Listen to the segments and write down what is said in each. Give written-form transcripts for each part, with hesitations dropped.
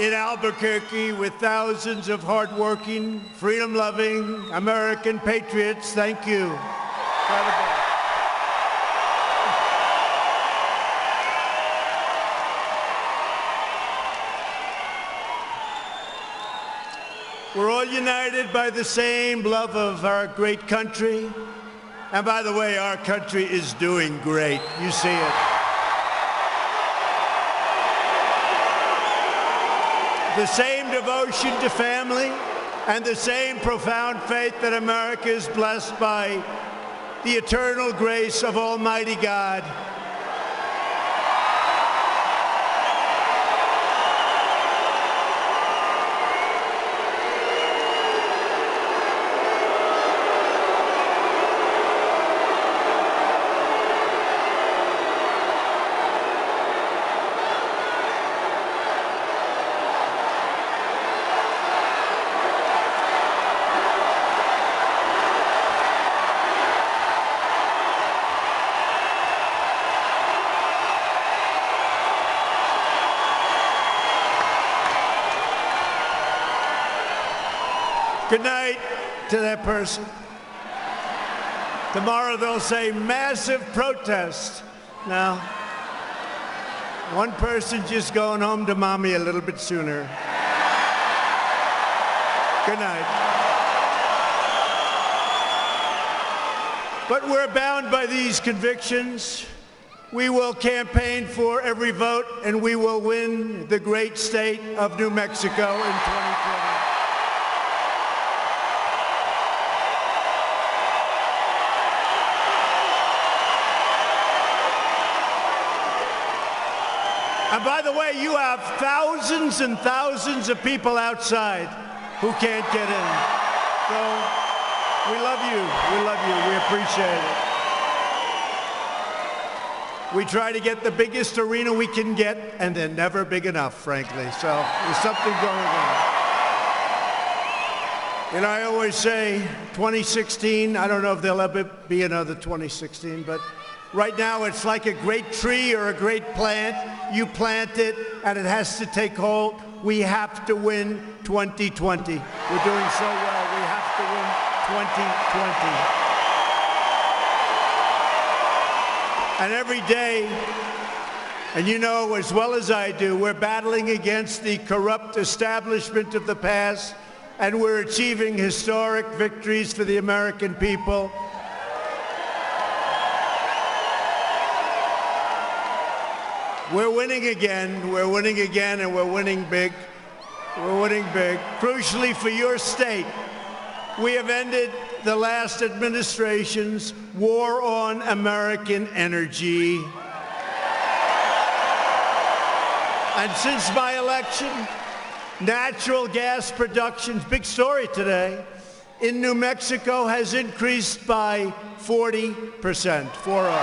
in Albuquerque with thousands of hardworking, freedom-loving American patriots. Thank you. Incredible. We're all united by the same love of our great country. And by the way, our country is doing great. You see it. The same devotion to family and the same profound faith that America is blessed by the eternal grace of Almighty God. Good night to that person. Tomorrow they'll say massive protest. Now, one person just going home to mommy a little bit sooner. Good night. But we're bound by these convictions. We will campaign for every vote, and we will win the great state of New Mexico in 2020. And by the way, you have thousands and thousands of people outside who can't get in. So we love you. We love you. We appreciate it. We try to get the biggest arena we can get, and they're never big enough, frankly. So there's something going on. And I always say 2016, I don't know if there'll ever be another 2016, but right now, it's like a great tree or a great plant. You plant it, and it has to take hold. We have to win 2020. We're doing so well. We have to win 2020. And every day, and you know as well as I do, we're battling against the corrupt establishment of the past, and we're achieving historic victories for the American people. We're winning again, and we're winning big. We're winning big. Crucially for your state, we have ended the last administration's war on American energy. And since my election, natural gas production, big story today, in New Mexico has increased by 40%, 40.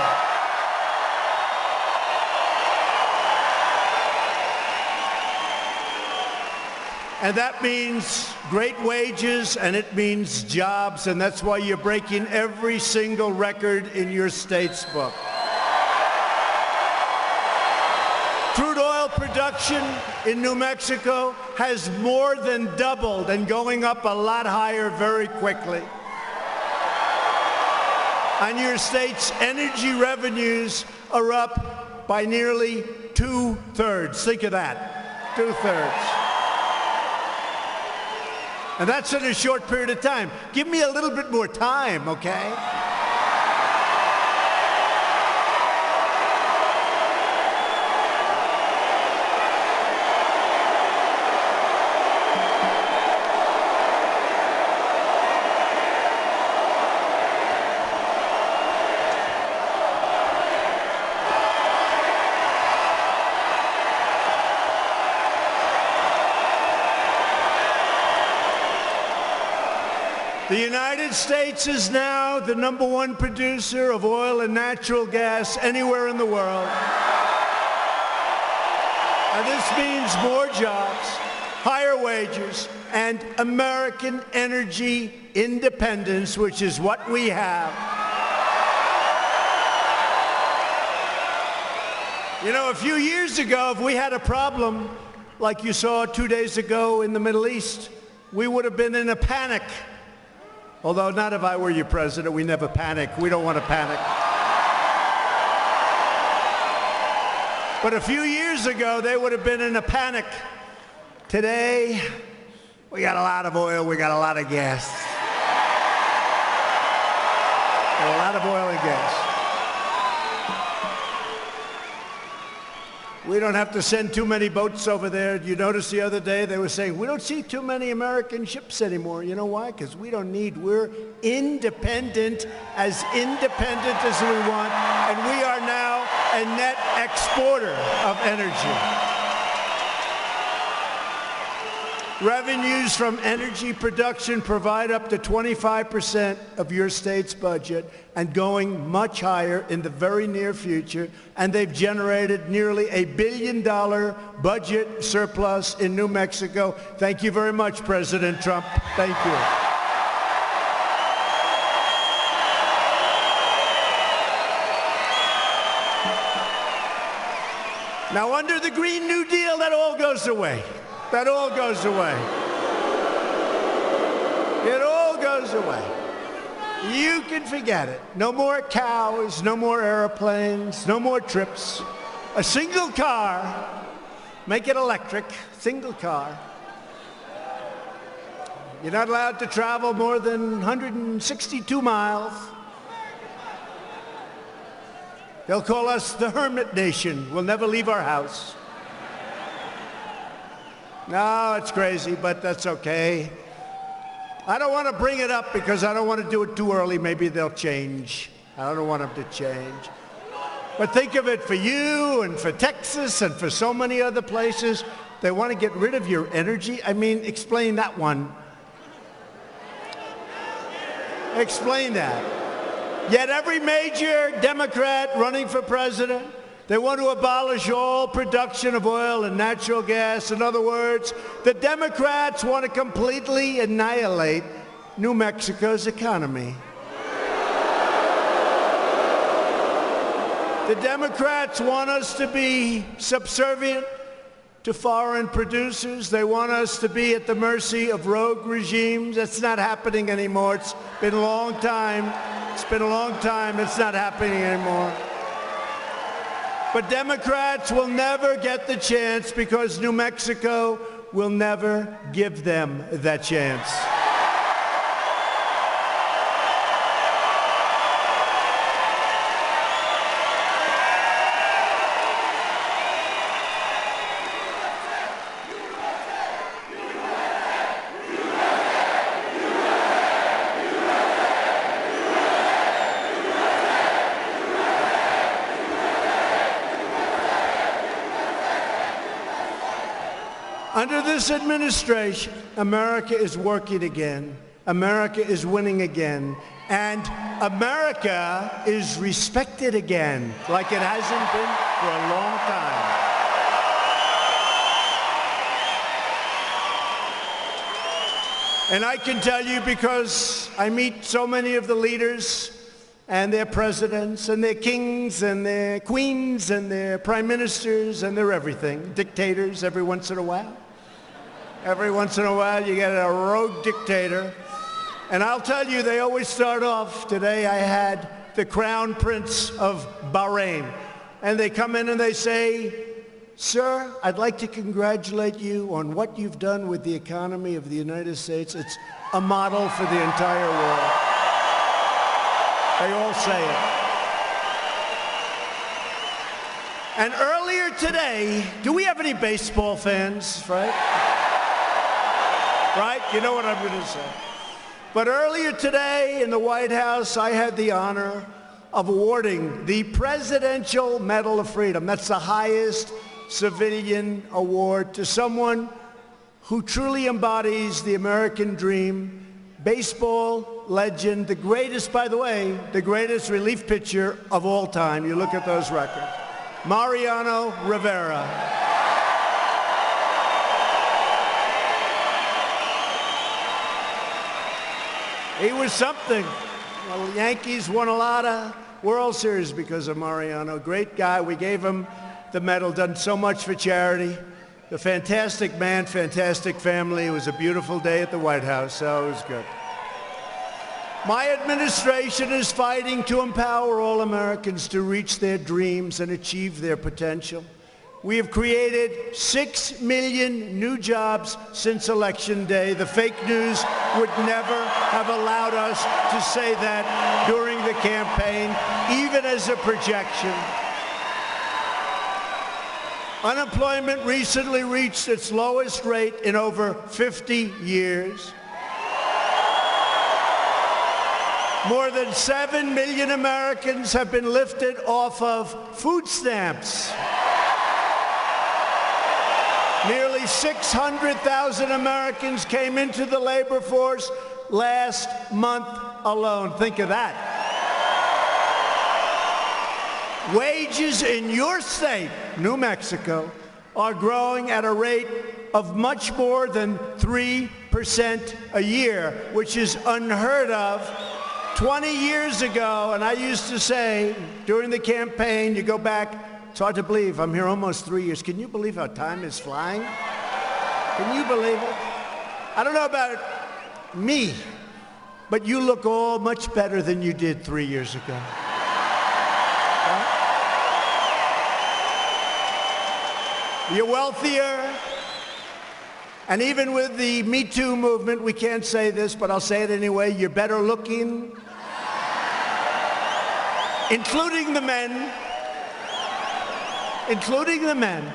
And that means great wages, and it means jobs, and that's why you're breaking every single record in your state's book. Crude oil production in New Mexico has more than doubled and going up a lot higher very quickly. And your state's energy revenues are up by nearly 2/3. Think of that, 2/3. And that's in a short period of time. Give me a little bit more time, okay? The United States is now the #1 producer of oil and natural gas anywhere in the world. And this means more jobs, higher wages, and American energy independence, which is what we have. You know, a few years ago, if we had a problem, like you saw 2 days ago in the Middle East, we would have been in a panic. Although not if I were your president. We never panic. We don't want to panic. But a few years ago, they would have been in a panic. Today, we got a lot of oil. We got a lot of gas. Got a lot of oil and gas. We don't have to send too many boats over there. You notice the other day they were saying, we don't see too many American ships anymore. You know why? Because we're independent as we want, and we are now a net exporter of energy. Revenues from energy production provide up to 25% of your state's budget and going much higher in the very near future. And they've generated nearly $1 billion budget surplus in New Mexico. Thank you very much, President Trump. Thank you. Now, under the Green New Deal, that all goes away. That all goes away. It all goes away. You can forget it. No more cows, no more airplanes, no more trips. A single car, make it electric, single car. You're not allowed to travel more than 162 miles. They'll call us the Hermit Nation. We'll never leave our house. No, it's crazy, but that's okay. I don't want to bring it up because I don't want to do it too early. Maybe they'll change. I don't want them to change. But think of it for you and for Texas and for so many other places. They want to get rid of your energy. I mean, explain that one. Explain that. Yet every major Democrat running for president, they want to abolish all production of oil and natural gas. In other words, the Democrats want to completely annihilate New Mexico's economy. The Democrats want us to be subservient to foreign producers. They want us to be at the mercy of rogue regimes. That's not happening anymore. It's been a long time. It's been a long time. It's not happening anymore. But Democrats will never get the chance because New Mexico will never give them that chance. Under this administration, America is working again. America is winning again. And America is respected again, like it hasn't been for a long time. And I can tell you because I meet so many of the leaders and their presidents and their kings and their queens and their prime ministers and their everything, dictators every once in a while. Every once in a while you get a rogue dictator. And I'll tell you, they always start off. Today I had the Crown Prince of Bahrain. And they come in and they say, "Sir, I'd like to congratulate you on what you've done with the economy of the United States. It's a model for the entire world." They all say it. And earlier today, do we have any baseball fans, right? Right? You know what I'm going to say. But earlier today in the White House, I had the honor of awarding the Presidential Medal of Freedom. That's the highest civilian award to someone who truly embodies the American dream. Baseball legend, the greatest, by the way, the greatest relief pitcher of all time. You look at those records. Mariano Rivera. He was something. Well, the Yankees won a lot of World Series because of Mariano. Great guy. We gave him the medal, done so much for charity. a fantastic man, fantastic family. It was a beautiful day at the White House, so it was good. My administration is fighting to empower all Americans to reach their dreams and achieve their potential. We have created 6 million new jobs since Election Day. The fake news would never have allowed us to say that during the campaign, even as a projection. Unemployment recently reached its lowest rate in over 50 years. More than 7 million Americans have been lifted off of food stamps. Nearly 600,000 Americans came into the labor force last month alone. Think of that. Wages in your state, New Mexico, are growing at a rate of much more than 3% a year, which is unheard of. 20 years ago, and I used to say during the campaign, you go back, it's hard to believe, I'm here almost 3 years. Can you believe how time is flying? Can you believe it? I don't know about me, but you look all much better than you did 3 years ago. You're wealthier. And even with the Me Too movement, we can't say this, but I'll say it anyway, you're better looking, including the men. Including the men.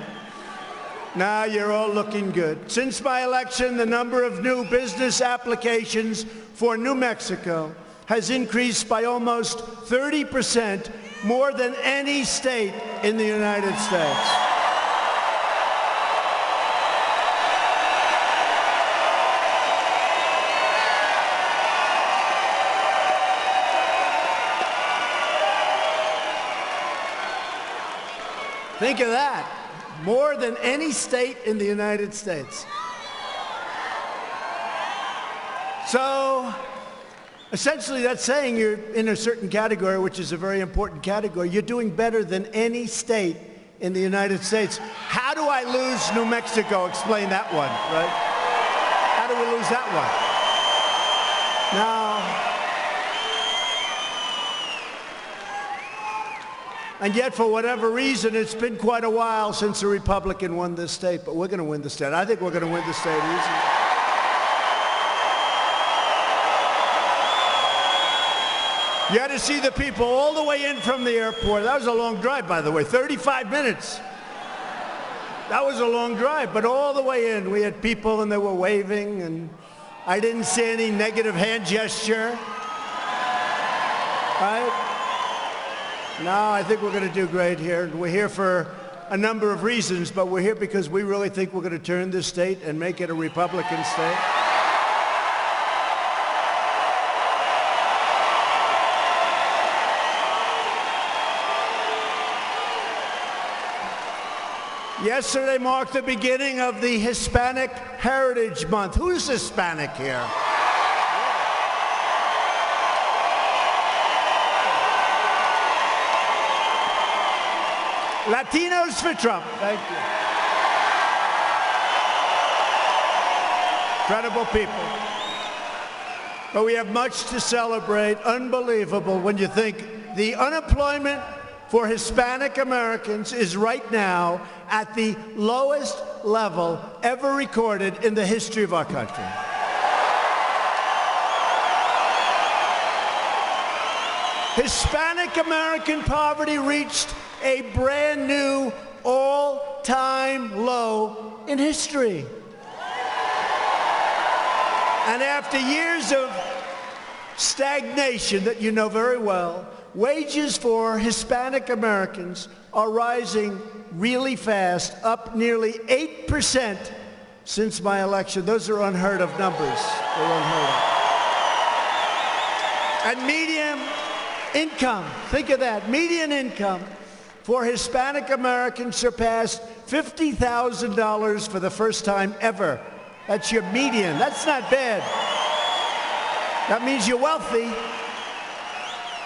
Now you're all looking good. Since my election, the number of new business applications for New Mexico has increased by almost 30%, more than any state in the United States. Think of that. More than any state in the United States. So, essentially that's saying you're in a certain category, which is a very important category. You're doing better than any state in the United States. How do I lose New Mexico? Explain that one, right? How do we lose that one? Now, and yet, for whatever reason, it's been quite a while since a Republican won this state, but we're going to win the state. I think we're going to win the state easily. You had to see the people all the way in from the airport. That was a long drive, by the way, 35 minutes. That was a long drive, but all the way in, we had people and they were waving, and I didn't see any negative hand gesture. Right? No, I think we're going to do great here. We're here for a number of reasons, but we're here because we really think we're going to turn this state and make it a Republican state. Yesterday marked the beginning of the Hispanic Heritage Month. Who's Hispanic here? Latinos for Trump. Thank you. Incredible people. But we have much to celebrate. Unbelievable when you think the unemployment for Hispanic Americans is right now at the lowest level ever recorded in the history of our country. Hispanic American poverty reached a brand new all-time low in history. And after years of stagnation that you know very well, wages for Hispanic Americans are rising really fast, up nearly 8% since my election. Those are unheard of numbers. They're unheard of. And median income, think of that, median income for Hispanic Americans surpassed $50,000 for the first time ever. That's your median. That's not bad. That means you're wealthy,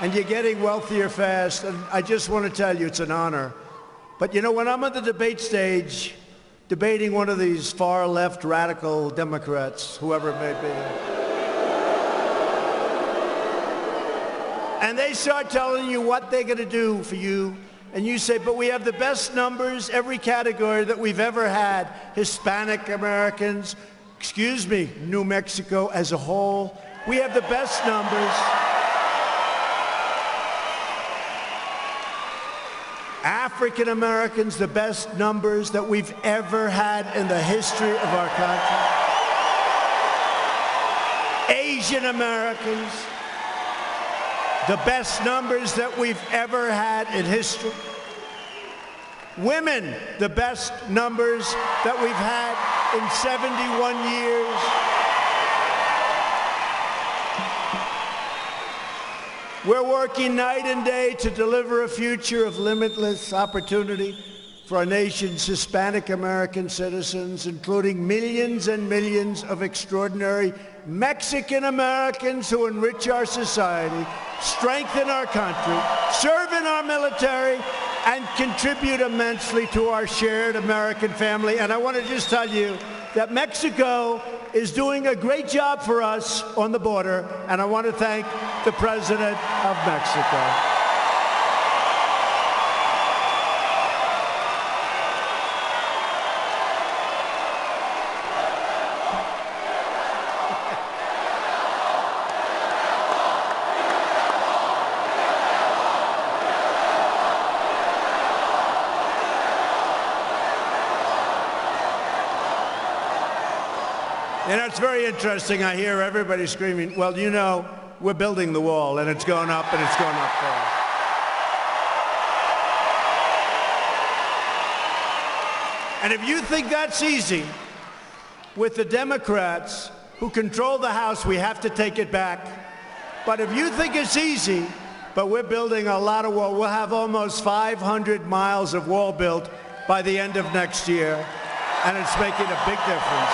and you're getting wealthier fast. And I just want to tell you, it's an honor. But you know, when I'm on the debate stage, debating one of these far-left radical Democrats, whoever it may be. And they start telling you what they're going to do for you. And you say, but we have the best numbers, every category that we've ever had. Hispanic Americans, excuse me, New Mexico as a whole. We have the best numbers. African Americans, the best numbers that we've ever had in the history of our country. Asian Americans, the best numbers that we've ever had in history. Women, the best numbers that we've had in 71 years. We're working night and day to deliver a future of limitless opportunity for our nation's Hispanic American citizens, including millions and millions of extraordinary Mexican Americans who enrich our society, strengthen our country, serve in our military, and contribute immensely to our shared American family. And I want to just tell you that Mexico is doing a great job for us on the border, and I want to thank the President of Mexico. You know, it's very interesting. I hear everybody screaming, well, you know, we're building the wall, and it's going up, and it's going up fast. And if you think that's easy, with the Democrats who control the House, we have to take it back. But if you think it's easy, but we're building a lot of wall, we'll have almost 500 miles of wall built by the end of next year, and it's making a big difference.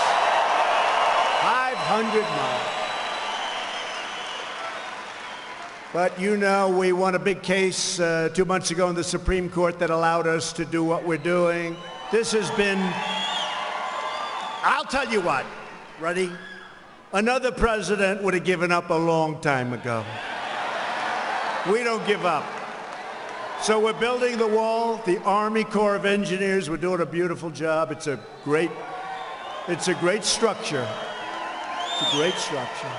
500 miles. But you know, we won a big case 2 months ago in the Supreme Court that allowed us to do what we're doing. This has been, I'll tell you what, ready? Another president would have given up a long time ago. We don't give up. So we're building the wall. The Army Corps of Engineers, we're doing a beautiful job. It's a great structure. It's a great structure.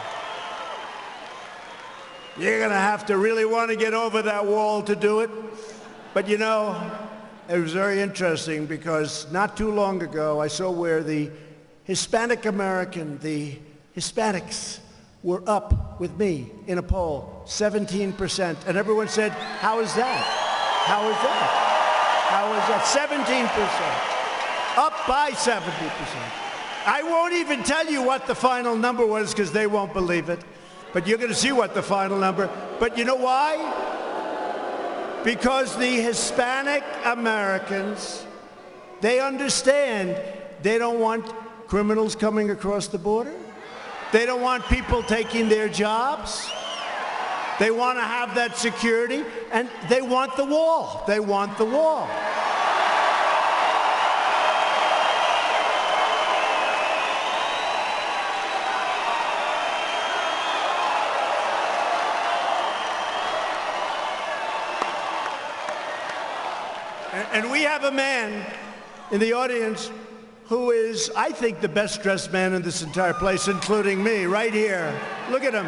You're going to have to really want to get over that wall to do it. But you know, it was very interesting because not too long ago, I saw where the Hispanic American, the Hispanics, were up with me in a poll, 17%. And everyone said, how is that? How is that? How is that? 17%. Up by 70%. I won't even tell you what the final number was because they won't believe it. But you're going to see what the final number. But you know why? Because the Hispanic Americans, they understand they don't want criminals coming across the border. They don't want people taking their jobs. They want to have that security, and they want the wall. They want the wall. And we have a man in the audience who is, I think, the best dressed man in this entire place, including me, right here. Look at him.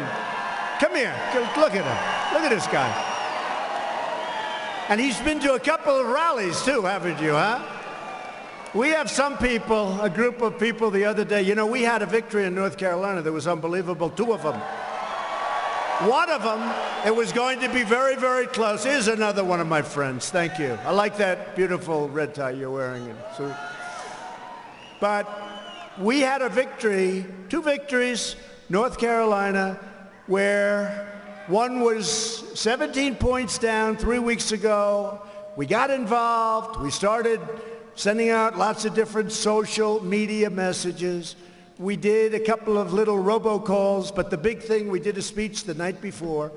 Come here. Look at him. Look at this guy. And he's been to a couple of rallies, too, haven't you, huh? We have some people, a group of people the other day. You know, we had a victory in North Carolina that was unbelievable, 2 of them. One of them, it was going to be very, very close. Here's another one of my friends. Thank you. I like that beautiful red tie you're wearing. But we had a victory, 2 victories, North Carolina, where one was 17 points down 3 weeks ago. We got involved. We started sending out lots of different social media messages. We did a couple of little robocalls, but the big thing, we did a speech the night before.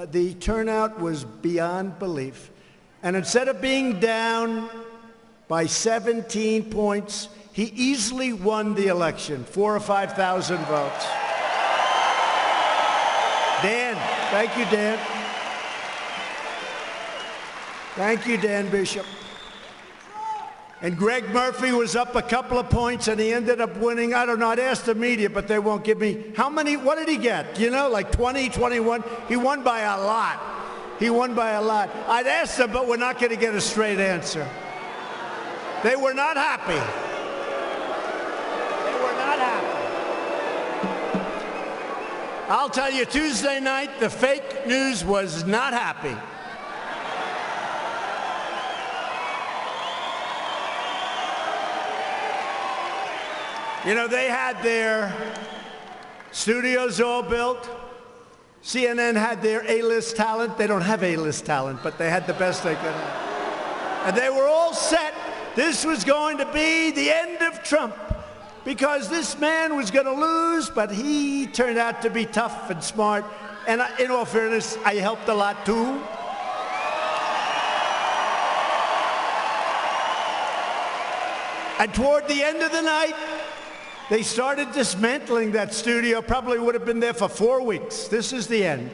The turnout was beyond belief. And instead of being down by 17 points, he easily won the election, 4,000 or 5,000 votes. Dan, thank you, Dan. Thank you, Dan Bishop. And Greg Murphy was up a couple of points, and he ended up winning. I don't know. I'd ask the media, but they won't give me. How many? What did he get? You know, like 20, 21? He won by a lot. He won by a lot. I'd ask them, but we're not going to get a straight answer. They were not happy. They were not happy. I'll tell you, Tuesday night, the fake news was not happy. You know, they had their studios all built. CNN had their A-list talent. They don't have A-list talent, but they had the best they could have. And they were all set. This was going to be the end of Trump because this man was going to lose, but he turned out to be tough and smart. And in all fairness, I helped a lot too. And toward the end of the night, they started dismantling that studio. Probably would have been there for 4 weeks. This is the end.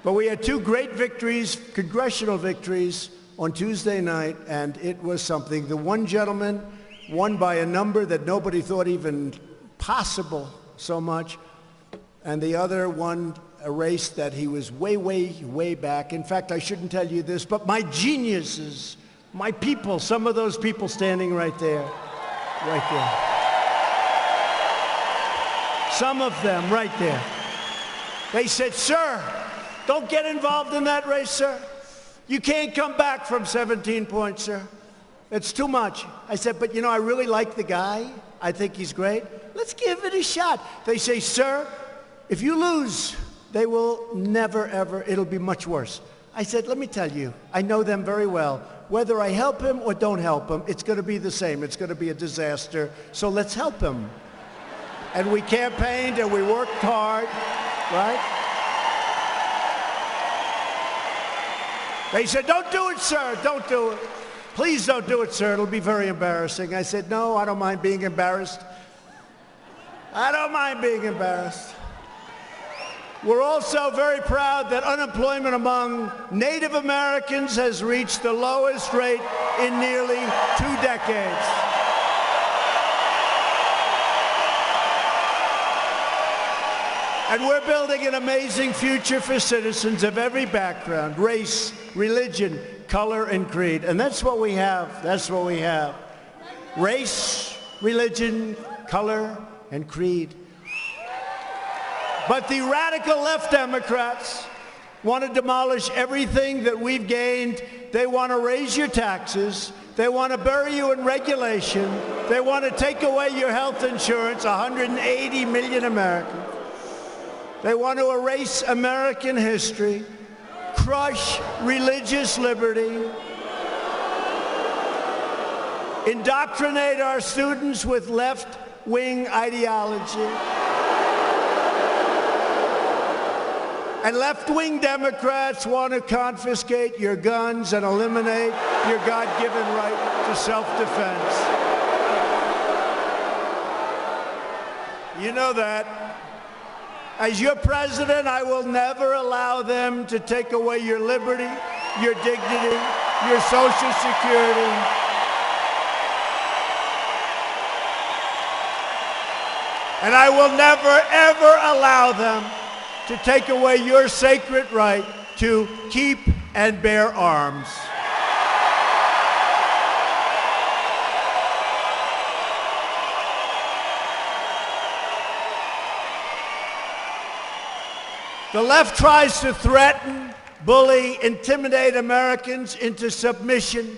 But we had two great victories, congressional victories, on Tuesday night, and it was something. The one gentleman won by a number that nobody thought even possible so much, and the other won a race that he was way, way, way back. In fact, I shouldn't tell you this, but my geniuses, my people, some of those people standing right there, right there. Some of them right there. They said, sir, don't get involved in that race, sir. You can't come back from 17 points, sir. It's too much. I said, but you know, I really like the guy. I think he's great. Let's give it a shot. They say, sir, if you lose, they will never, ever, it'll be much worse. I said, let me tell you, I know them very well. Whether I help him or don't help him, it's going to be the same. It's going to be a disaster. So let's help him. And we campaigned and we worked hard, right? They said, don't do it, sir, don't do it. Please don't do it, sir, it'll be very embarrassing. I said, no, I don't mind being embarrassed. I don't mind being embarrassed. We're also very proud that unemployment among Native Americans has reached the lowest rate in nearly 2 decades. And we're building an amazing future for citizens of every background, race, religion, color, and creed. And that's what we have. That's what we have. Race, religion, color, and creed. But the radical left Democrats want to demolish everything that we've gained. They want to raise your taxes. They want to bury you in regulation. They want to take away your health insurance, 180 million Americans. They want to erase American history, crush religious liberty, indoctrinate our students with left-wing ideology. And left-wing Democrats want to confiscate your guns and eliminate your God-given right to self-defense. You know that. As your president, I will never allow them to take away your liberty, your dignity, your Social Security. And I will never, ever allow them to take away your sacred right to keep and bear arms. The left tries to threaten, bully, intimidate Americans into submission.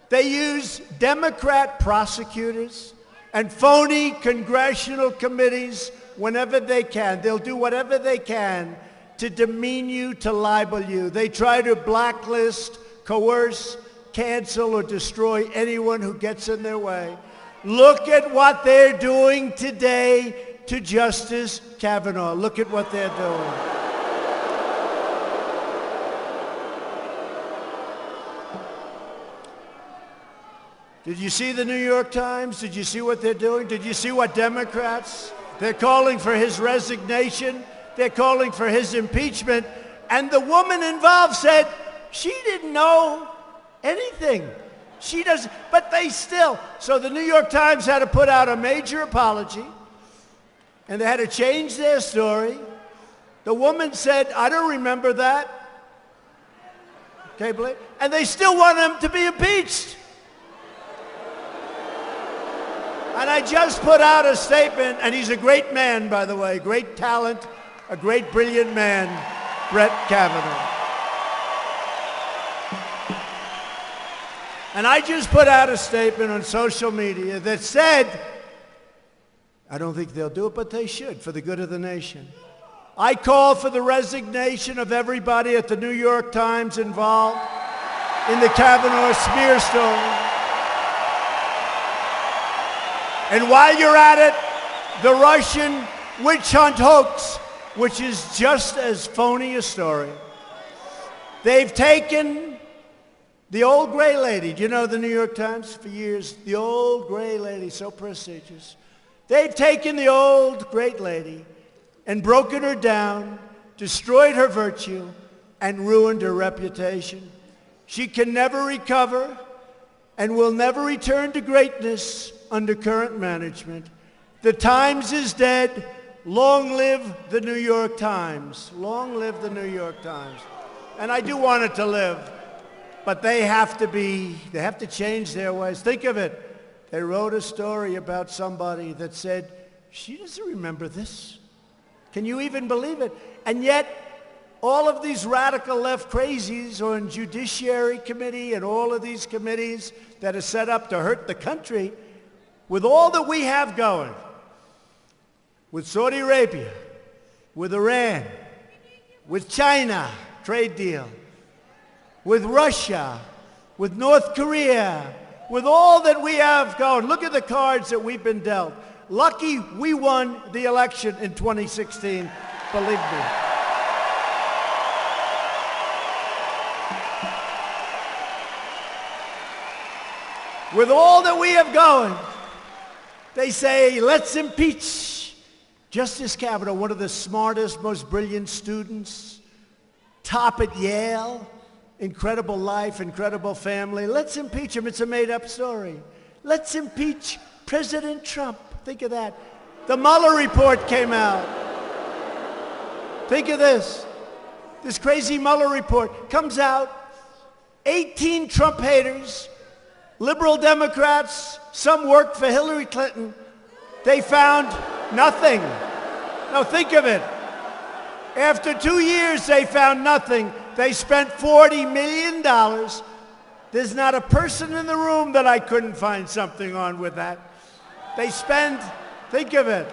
They use Democrat prosecutors and phony congressional committees whenever they can. They'll do whatever they can to demean you, to libel you. They try to blacklist, coerce, cancel, or destroy anyone who gets in their way. Look at what they're doing today to Justice Kavanaugh. Look at what they're doing. Did you see the New York Times? Did you see what they're doing? Did you see what Democrats? They're calling for his resignation. They're calling for his impeachment. And the woman involved said she didn't know anything. She doesn't, but they still. So the New York Times had to put out a major apology, and they had to change their story. The woman said, I don't remember that. Okay, believe? And they still want him to be impeached. And I just put out a statement, and he's a great man, by the way, great talent, a great, brilliant man, Brett Kavanaugh. And I just put out a statement on social media that said, I don't think they'll do it, but they should, for the good of the nation. I call for the resignation of everybody at the New York Times involved in the Kavanaugh smear story. And while you're at it, the Russian witch hunt hoax, which is just as phony a story. They've taken the old gray lady. Do you know the New York Times? For years, the old gray lady, so prestigious. They've taken the old great lady and broken her down, destroyed her virtue, and ruined her reputation. She can never recover and will never return to greatness under current management. The Times is dead. Long live the New York Times. Long live the New York Times. And I do want it to live, but they have to change their ways. Think of it. They wrote a story about somebody that said, she doesn't remember this. Can you even believe it? And yet, all of these radical left crazies on Judiciary Committee and all of these committees that are set up to hurt the country, with all that we have going, with Saudi Arabia, with Iran, with China, trade deal, with Russia, with North Korea, with all that we have going. Look at the cards that we've been dealt. Lucky we won the election in 2016, believe me. With all that we have going, they say, let's impeach Justice Kavanaugh, one of the smartest, most brilliant students, top at Yale, incredible life, incredible family. Let's impeach him. It's a made-up story. Let's impeach President Trump. Think of that. The Mueller report came out. Think of this. This crazy Mueller report comes out. 18 Trump haters, liberal Democrats, some worked for Hillary Clinton. They found nothing. Now think of it. After 2 years, they found nothing. They spent $40 million. There's not a person in the room that I couldn't find something on with that. They spent, think of it,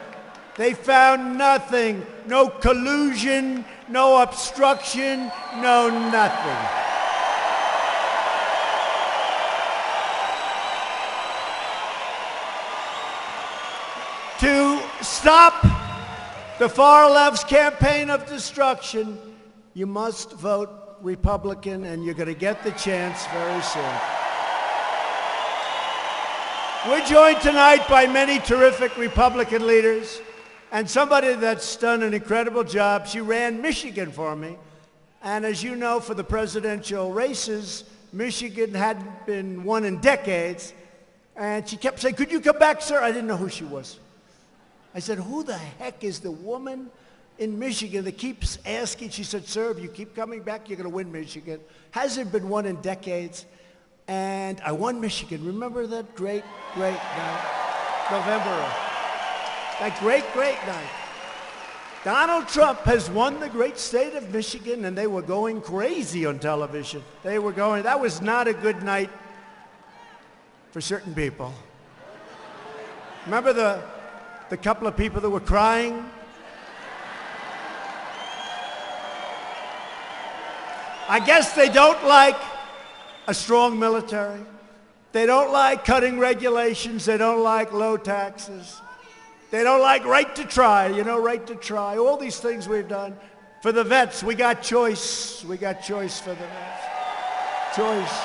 they found nothing. No collusion, no obstruction, no nothing. To stop the far left's campaign of destruction, you must vote Republican, and you're going to get the chance very soon. We're joined tonight by many terrific Republican leaders, and somebody that's done an incredible job. She ran Michigan for me, and as you know, for the presidential races, Michigan hadn't been won in decades, and she kept saying, could you come back, sir? I didn't know who she was. I said, who the heck is the woman in Michigan that keeps asking? She said, sir, if you keep coming back, you're going to win Michigan. Hasn't been won in decades. And I won Michigan. Remember that great, great night? November. That great, great night. Donald Trump has won the great state of Michigan, and they were going crazy on television. They were going, that was not a good night for certain people. Remember the couple of people that were crying? I guess they don't like a strong military. They don't like cutting regulations. They don't like low taxes. They don't like right to try, you know, right to try. All these things we've done. For the vets, we got choice. We got choice for the vets. Choice.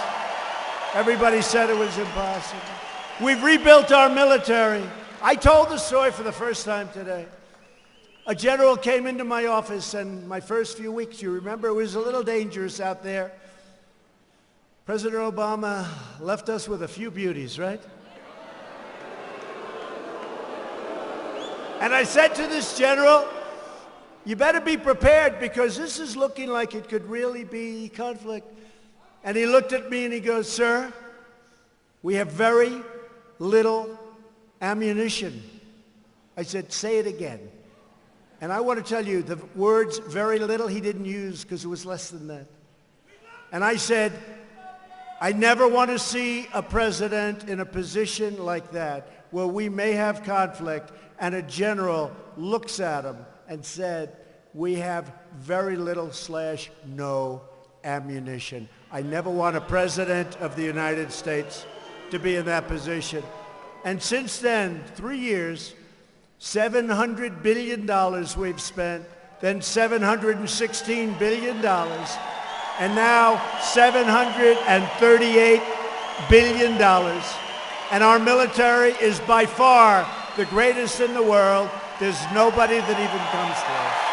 Everybody said it was impossible. We've rebuilt our military. I told the story for the first time today. A general came into my office, and my first few weeks, you remember, it was a little dangerous out there. President Obama left us with a few beauties, right? And I said to this general, you better be prepared because this is looking like it could really be conflict. And he looked at me and he goes, sir, we have very little ammunition. I said, say it again. And I want to tell you, the words very little he didn't use because it was less than that. And I said, I never want to see a president in a position like that where we may have conflict and a general looks at him and said, we have very little / no ammunition. I never want a president of the United States to be in that position. And since then, 3 years, $700 billion we've spent, then $716 billion, and now $738 billion. And our military is by far the greatest in the world. There's nobody that even comes close.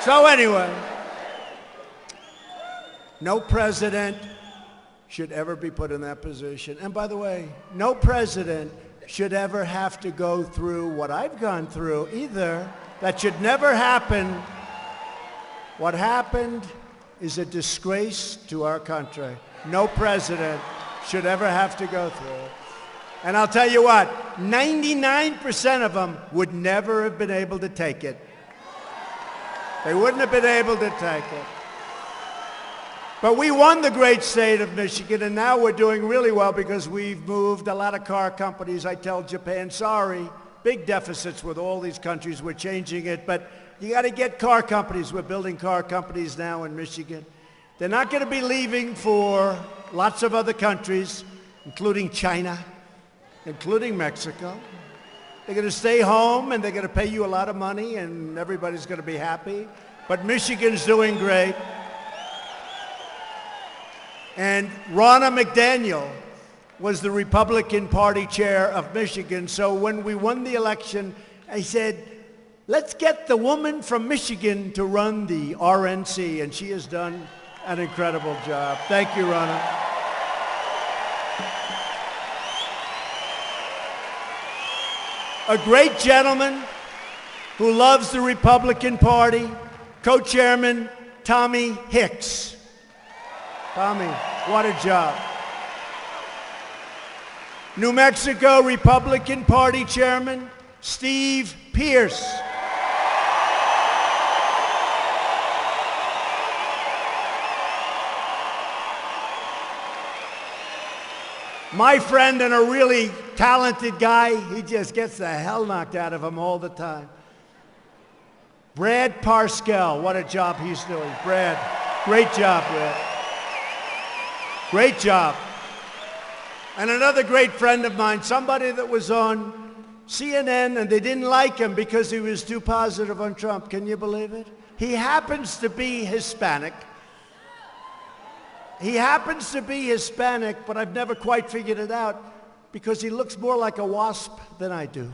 So anyway, no president should ever be put in that position. And by the way, no president should ever have to go through what I've gone through either. That should never happen. What happened is a disgrace to our country. No president should ever have to go through it. And I'll tell you what, 99% of them would never have been able to take it. They wouldn't have been able to take it. But we won the great state of Michigan, and now we're doing really well because we've moved a lot of car companies. I tell Japan, sorry, big deficits with all these countries. We're changing it, but you got to get car companies. We're building car companies now in Michigan. They're not going to be leaving for lots of other countries, including China, including Mexico. They're going to stay home, and they're going to pay you a lot of money, and everybody's going to be happy. But Michigan's doing great. And Ronna McDaniel was the Republican Party chair of Michigan. So when we won the election, I said, let's get the woman from Michigan to run the RNC. And she has done an incredible job. Thank you, Ronna. A great gentleman who loves the Republican Party, co-chairman Tommy Hicks. Tommy, what a job. New Mexico Republican Party chairman Steve Pierce. My friend and a really talented guy, he just gets the hell knocked out of him all the time. Brad Parscale, what a job he's doing. Brad, great job, Brad. Great job. And another great friend of mine, somebody that was on CNN and they didn't like him because he was too positive on Trump. Can you believe it? He happens to be Hispanic. He happens to be Hispanic, but I've never quite figured it out because he looks more like a wasp than I do.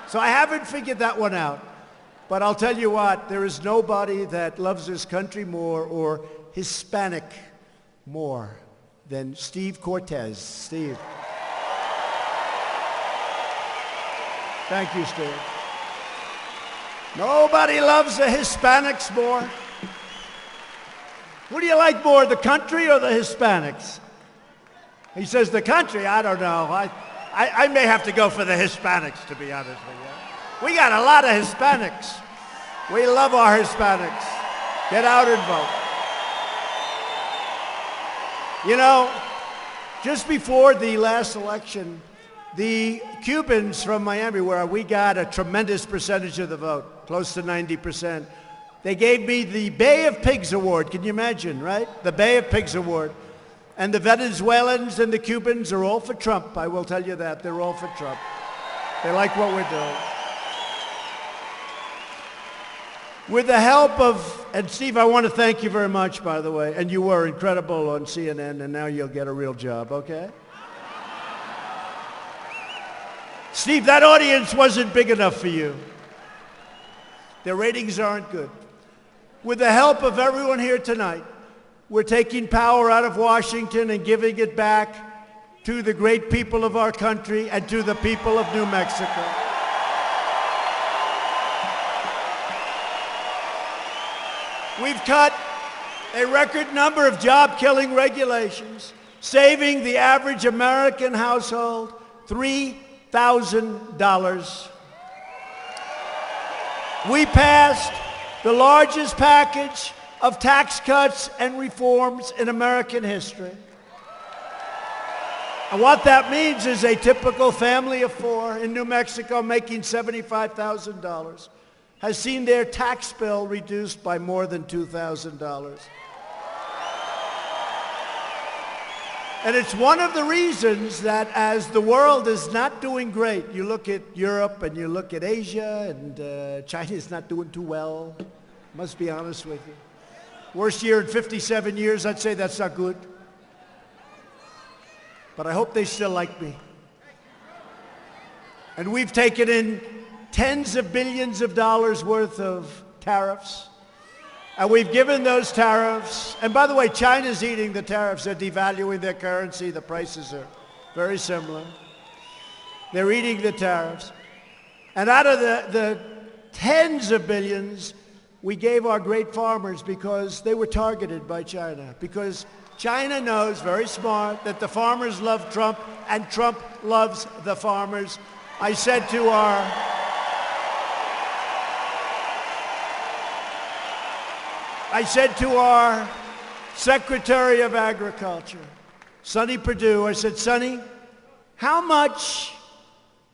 So I haven't figured that one out. But I'll tell you what, there is nobody that loves this country more or Hispanic more than Steve Cortez. Steve. Thank you, Steve. Nobody loves the Hispanics more. What do you like more, the country or the Hispanics? He says the country, I don't know. I may have to go for the Hispanics, to be honest with you. We got a lot of Hispanics. We love our Hispanics. Get out and vote. You know, just before the last election, The Cubans from Miami, where we got a tremendous percentage of the vote, close to 90%, they gave me the Bay of Pigs Award. Can you imagine, right? The Bay of Pigs Award. And the Venezuelans and the Cubans are all for Trump. I will tell you that. They're all for Trump. They like what we're doing. With the help of, and Steve, I want to thank you very much, by the way. And you were incredible on CNN, and now you'll get a real job, okay? Steve, that audience wasn't big enough for you. Their ratings aren't good. With the help of everyone here tonight, we're taking power out of Washington and giving it back to the great people of our country and to the people of New Mexico. We've cut a record number of job-killing regulations, saving the average American household $3,000. We passed the largest package of tax cuts and reforms in American history. And what that means is a typical family of four in New Mexico making $75,000 has seen their tax bill reduced by more than $2,000. And it's one of the reasons that as the world is not doing great, you look at Europe and you look at Asia, and China's not doing too well, must be honest with you. Worst year in 57 years, I'd say that's not good. But I hope they still like me. And we've taken in tens of billions of dollars worth of tariffs. And we've given those tariffs, and by the way, China's eating the tariffs. They're devaluing their currency. The prices are very similar. They're eating the tariffs. And out of the tens of billions, we gave our great farmers because they were targeted by China. Because China knows, very smart, that the farmers love Trump, and Trump loves the farmers. I said to our Secretary of Agriculture, Sonny Perdue, I said, Sonny, how much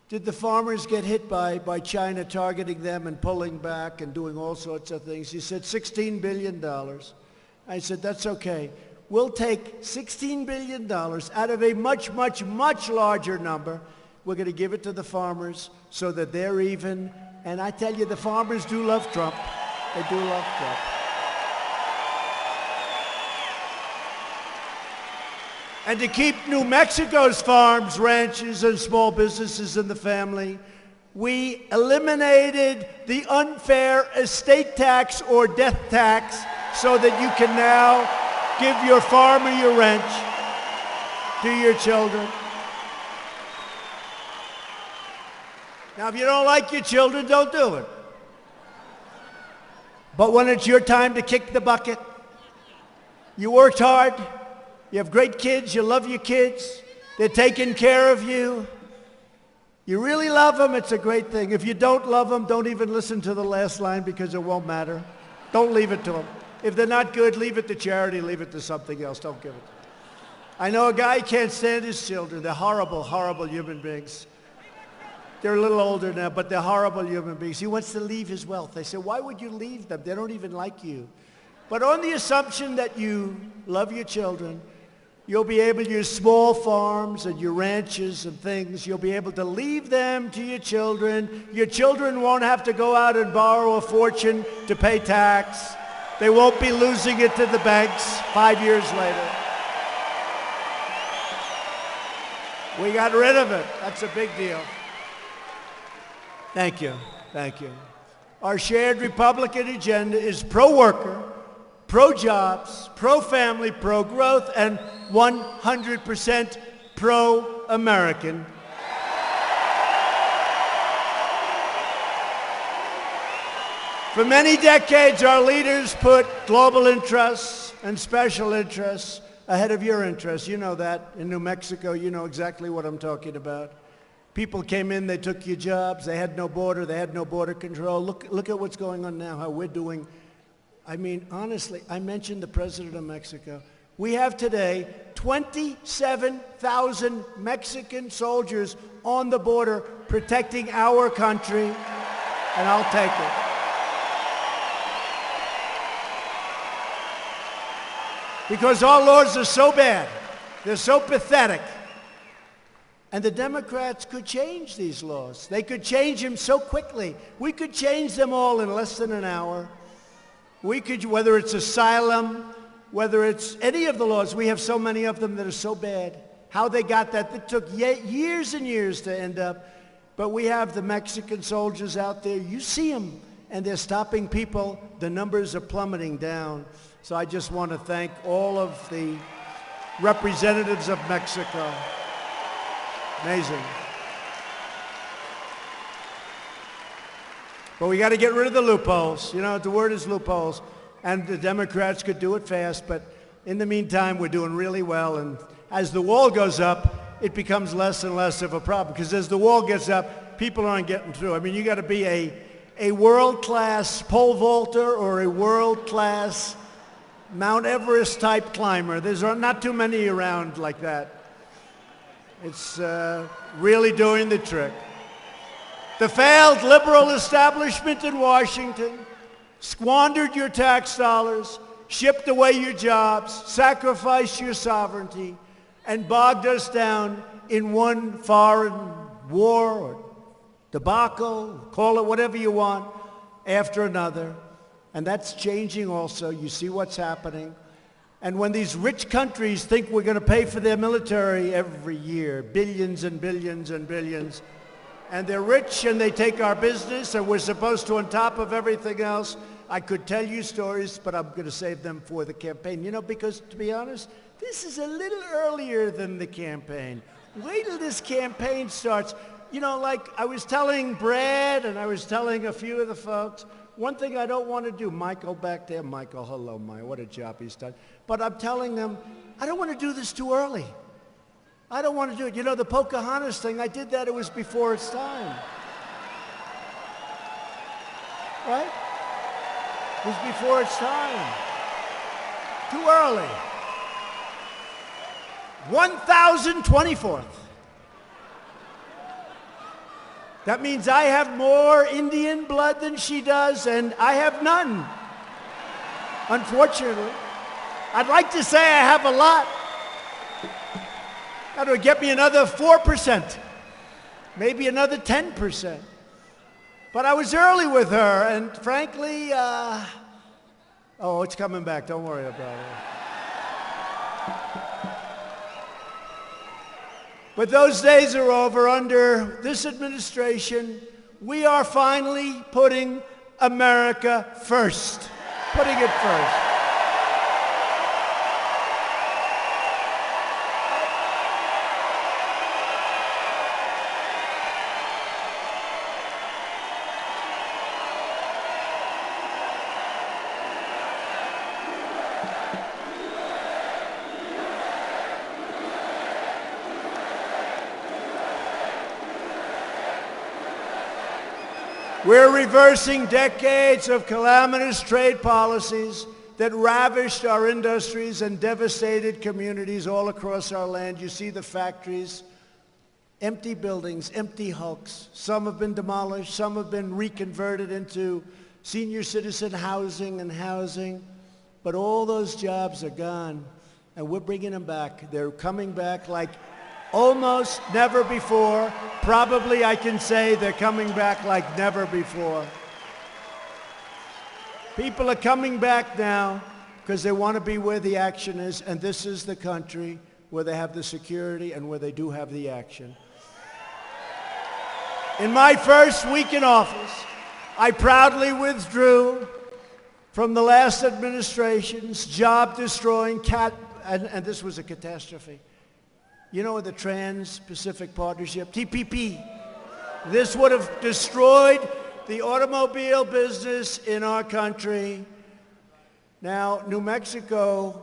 did the farmers get hit by China targeting them and pulling back and doing all sorts of things? He said, $16 billion. I said, that's okay. We'll take $16 billion out of a much, much, much larger number. We're going to give it to the farmers so that they're even. And I tell you, the farmers do love Trump. They do love Trump. And to keep New Mexico's farms, ranches, and small businesses in the family, we eliminated the unfair estate tax or death tax so that you can now give your farm or your ranch to your children. Now, if you don't like your children, don't do it. But when it's your time to kick the bucket, you worked hard, you have great kids, you love your kids, they're taking care of you, you really love them, it's a great thing. If you don't love them, don't even listen to the last line because it won't matter. Don't leave it to them. If they're not good, leave it to charity, leave it to something else, don't give it. I know a guy can't stand his children. They're horrible, horrible human beings. They're a little older now, but they're horrible human beings. He wants to leave his wealth. I say, why would you leave them? They don't even like you. But on the assumption that you love your children, you'll be able to use small farms and your ranches and things. You'll be able to leave them to your children. Your children won't have to go out and borrow a fortune to pay tax. They won't be losing it to the banks 5 years later. We got rid of it. That's a big deal. Thank you. Thank you. Our shared Republican agenda is pro-worker, pro-jobs, pro-family, pro-growth, and 100% pro-American. For many decades, our leaders put global interests and special interests ahead of your interests. You know that. In New Mexico, you know exactly what I'm talking about. People came in, they took your jobs, they had no border, they had no border control. Look at what's going on now, how we're doing. I mean, honestly, I mentioned the president of Mexico. We have today 27,000 Mexican soldiers on the border protecting our country, and I'll take it. Because our laws are so bad, they're so pathetic. And the Democrats could change these laws. They could change them so quickly. We could change them all in less than an hour. We could, whether it's asylum, whether it's any of the laws, we have so many of them that are so bad. How they got that, it took years and years to end up. But we have the Mexican soldiers out there. You see them, and they're stopping people. The numbers are plummeting down. So I just want to thank all of the representatives of Mexico. Amazing. But we got to get rid of the loopholes. You know, the word is loopholes. And the Democrats could do it fast, but in the meantime, we're doing really well. And as the wall goes up, it becomes less and less of a problem. Because as the wall gets up, people aren't getting through. I mean, you got to be a world-class pole vaulter or a world-class Mount Everest type climber. There's not too many around like that. It's really doing the trick. The failed liberal establishment in Washington squandered your tax dollars, shipped away your jobs, sacrificed your sovereignty, and bogged us down in one foreign war or debacle, call it whatever you want, after another. And that's changing also. You see what's happening. And when these rich countries think we're going to pay for their military every year, billions and billions and billions, and they're rich and they take our business and we're supposed to, on top of everything else, I could tell you stories, but I'm going to save them for the campaign. You know, because to be honest, this is a little earlier than the campaign. Wait till this campaign starts. You know, like I was telling Brad and I was telling a few of the folks, one thing I don't want to do, Michael back there, Michael, hello, Mike, what a job he's done. But I'm telling them, I don't want to do this too early. I don't want to do it. You know, the Pocahontas thing, I did that, it was before its time. Right? It was before its time. Too early. 1024th. That means I have more Indian blood than she does, and I have none, unfortunately. I'd like to say I have a lot. That would get me another 4%, maybe another 10%. But I was early with her, and frankly, oh, it's coming back. Don't worry about it. But those days are over. Under this administration, we are finally putting America first. Putting it first. We're reversing decades of calamitous trade policies that ravished our industries and devastated communities all across our land. You see the factories, empty buildings, empty hulks. Some have been demolished, some have been reconverted into senior citizen housing and housing. But all those jobs are gone, and we're bringing them back. They're coming back like almost never before. Probably I can say they're coming back like never before. People are coming back now because they want to be where the action is, and this is the country where they have the security and where they do have the action. In my first week in office, I proudly withdrew from the last administration's job-destroying and this was a catastrophe. You know, the Trans-Pacific Partnership, TPP. This would have destroyed the automobile business in our country. Now, New Mexico,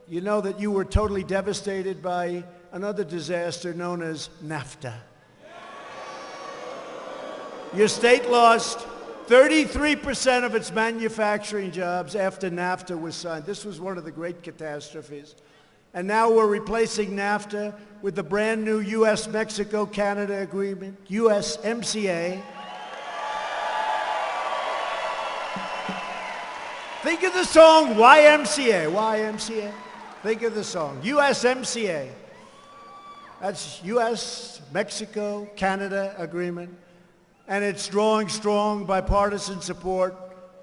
you know that you were totally devastated by another disaster known as NAFTA. Your state lost 33% of its manufacturing jobs after NAFTA was signed. This was one of the great catastrophes. And now we're replacing NAFTA with the brand new U.S.-Mexico-Canada agreement, USMCA. Think of the song YMCA, YMCA. Think of the song, USMCA. That's U.S.-Mexico-Canada agreement. And it's drawing strong bipartisan support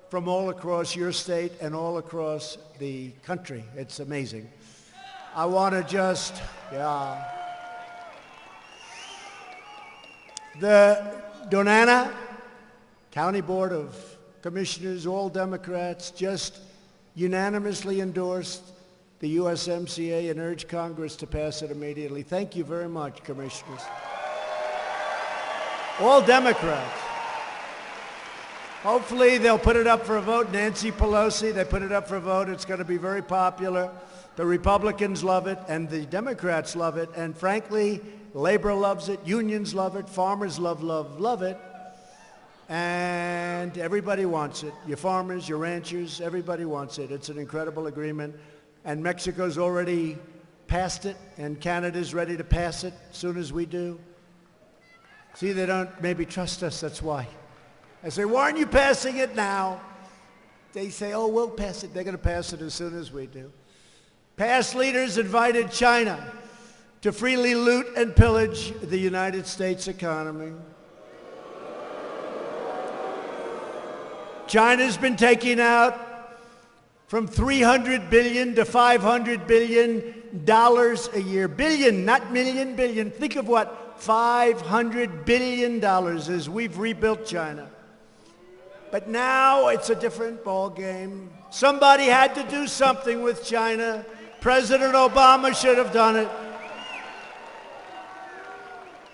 from all across your state and all across the country. It's amazing. I want to just, the Donana County Board of Commissioners, all Democrats, just unanimously endorsed the USMCA and urged Congress to pass it immediately. Thank you very much, Commissioners. All Democrats. Hopefully they'll put it up for a vote. Nancy Pelosi, they put it up for a vote. It's going to be very popular. The Republicans love it, and the Democrats love it, and frankly, labor loves it, unions love it, farmers love it, and everybody wants it. Your farmers, your ranchers, everybody wants it. It's an incredible agreement, and Mexico's already passed it, and Canada's ready to pass it as soon as we do. See, they don't maybe trust us, that's why. I say, why aren't you passing it now? They say, oh, we'll pass it. They're going to pass it as soon as we do. Past leaders invited China to freely loot and pillage the United States economy. China's been taking out from $300 billion to $500 billion a year. Billion, not million, billion. Think of what $500 billion is. We've rebuilt China. But now it's a different ball game. Somebody had to do something with China. President Obama should have done it.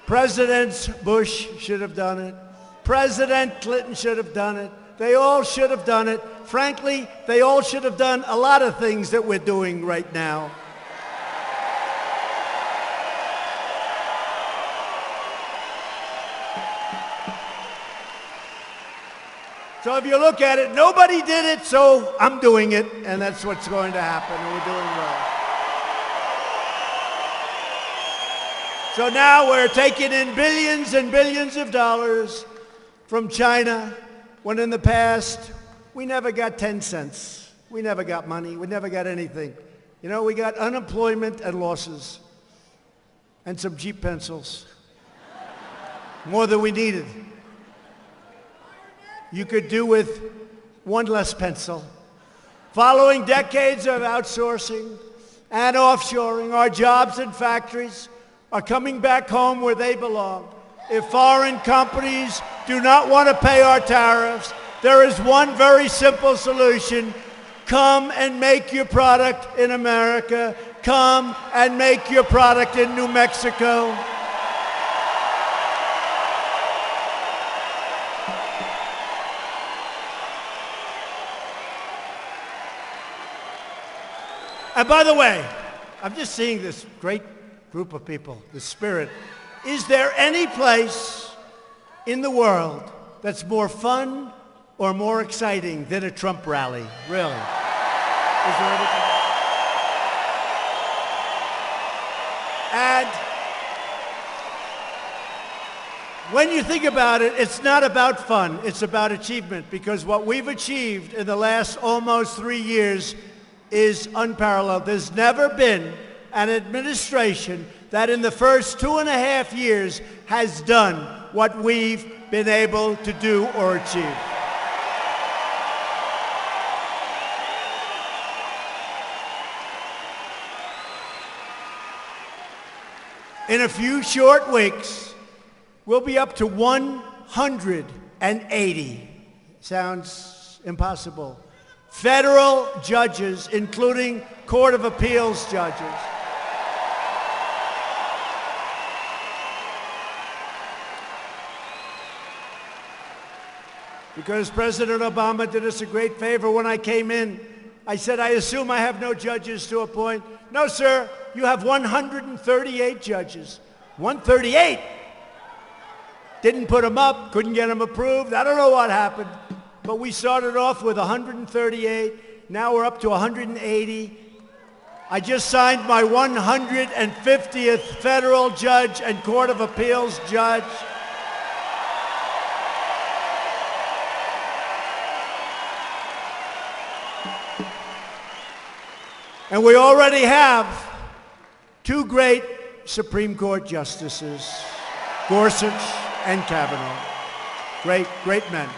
President Bush should have done it. President Clinton should have done it. They all should have done it. Frankly, they all should have done a lot of things that we're doing right now. So if you look at it, nobody did it, so I'm doing it, and that's what's going to happen, and we're doing well. So now we're taking in billions and billions of dollars from China, when in the past, we never got 10 cents. We never got money. We never got anything. You know, we got unemployment and losses, and some cheap pencils, more than we needed. You could do with one less pencil. Following decades of outsourcing and offshoring, our jobs and factories are coming back home where they belong. If foreign companies do not want to pay our tariffs, there is one very simple solution. Come and make your product in America. Come and make your product in New Mexico. And by the way, I'm just seeing this great group of people, the spirit. Is there any place in the world that's more fun or more exciting than a Trump rally? Really? Is there any place? And when you think about it, it's not about fun, it's about achievement, because what we've achieved in the last almost 3 years is unparalleled. There's never been an administration that in the first 2.5 years has done what we've been able to do or achieve. In a few short weeks, we'll be up to 180. Sounds impossible. Federal judges, including Court of Appeals judges. Because President Obama did us a great favor when I came in. I said, I assume I have no judges to appoint. No, sir, you have 138 judges. 138. Didn't put them up, couldn't get them approved. I don't know what happened. But we started off with 138. Now we're up to 180. I just signed my 150th federal judge and Court of Appeals judge. And we already have two great Supreme Court justices, Gorsuch and Kavanaugh. Great, great men.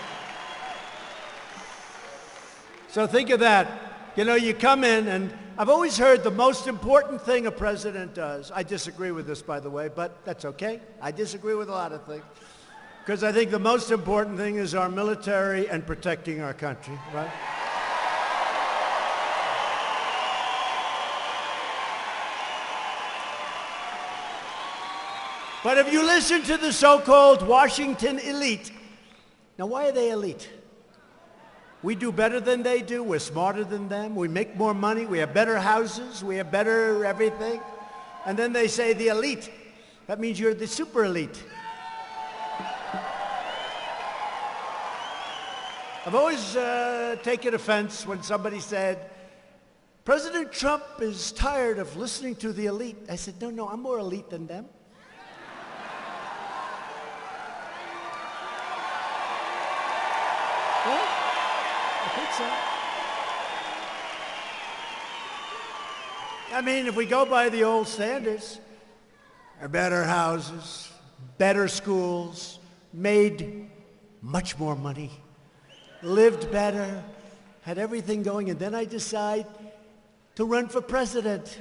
So think of that. You know, you come in, and I've always heard the most important thing a president does. I disagree with this, by the way, but that's okay. I disagree with a lot of things. Because I think the most important thing is our military and protecting our country, right? But if you listen to the so-called Washington elite, now why are they elite? We do better than they do, we're smarter than them, we make more money, we have better houses, we have better everything. And then they say the elite. That means you're the super elite. I've always taken offense when somebody said, President Trump is tired of listening to the elite. I said, no, I'm more elite than them. Well, I think so. I mean, if we go by the old standards, better houses, better schools, made much more money, lived better, had everything going, and then I decide to run for president.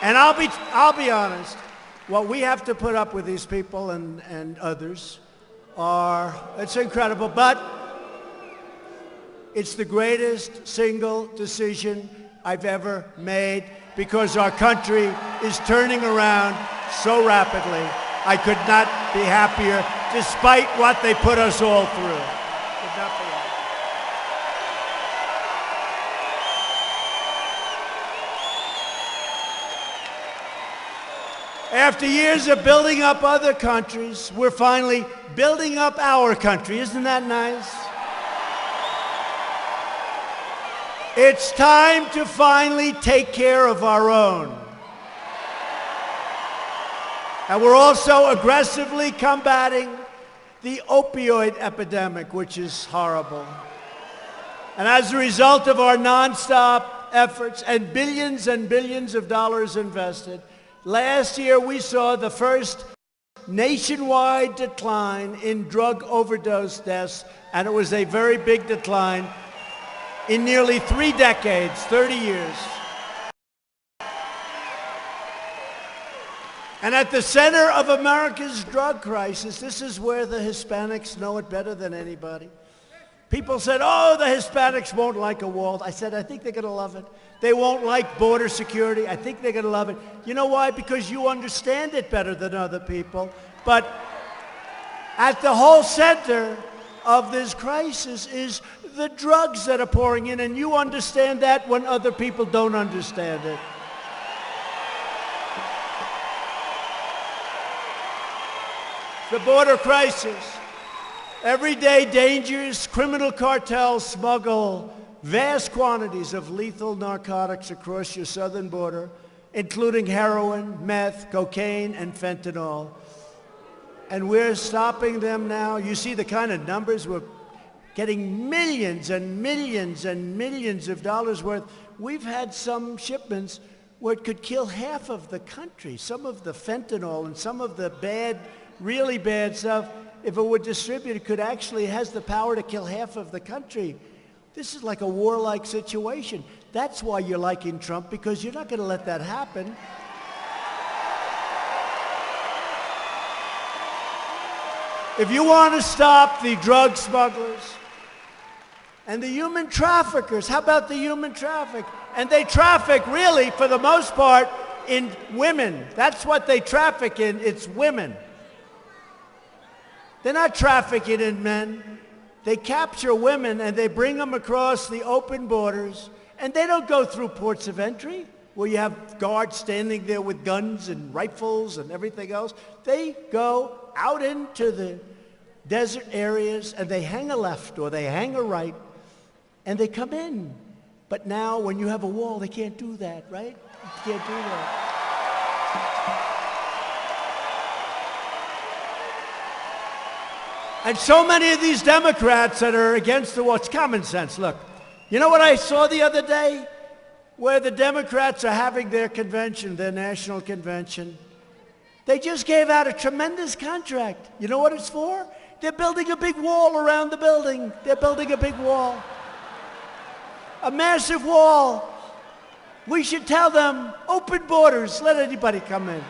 And I'll be honest, what we have to put up with these people and others it's incredible, but it's the greatest single decision I've ever made because our country is turning around so rapidly. I could not be happier despite what they put us all through. Could not be happier. After years of building up other countries, we're finally building up our country. Isn't that nice? It's time to finally take care of our own. And we're also aggressively combating the opioid epidemic, which is horrible. And as a result of our nonstop efforts and billions of dollars invested, last year we saw the first nationwide decline in drug overdose deaths, and it was a very big decline in nearly 3 decades, 30 years. And at the center of America's drug crisis, this is where the Hispanics know it better than anybody. People said, oh, the Hispanics won't like a wall. I said, I think they're going to love it. They won't like border security. I think they're going to love it. You know why? Because you understand it better than other people. But at the whole center of this crisis is the drugs that are pouring in, and you understand that when other people don't understand it. The border crisis. Everyday dangers, criminal cartels smuggle vast quantities of lethal narcotics across your southern border, including heroin, meth, cocaine, and fentanyl. And we're stopping them now. You see the kind of numbers. We're getting millions and millions and millions of dollars worth. We've had some shipments where it could kill half of the country. Some of the fentanyl and some of the bad, really bad stuff, if it were distributed, could actually has the power to kill half of the country. This is like a warlike situation. That's why you're liking Trump, because you're not going to let that happen. If you want to stop the drug smugglers and the human traffickers, how about the human traffic? And they traffic, really, for the most part, in women. That's what they traffic in. It's women. They're not trafficking in men. They capture women and they bring them across the open borders, and they don't go through ports of entry where you have guards standing there with guns and rifles and everything else. They go out into the desert areas, and they hang a left or they hang a right, and they come in. But now, when you have a wall, they can't do that, right? You can't do that. And so many of these Democrats that are against the wall, it's common sense. Look, you know what I saw the other day? Where the Democrats are having their convention, their national convention. They just gave out a tremendous contract. You know what it's for? They're building a big wall around the building. They're building a big wall. A massive wall. We should tell them, open borders, let anybody come in.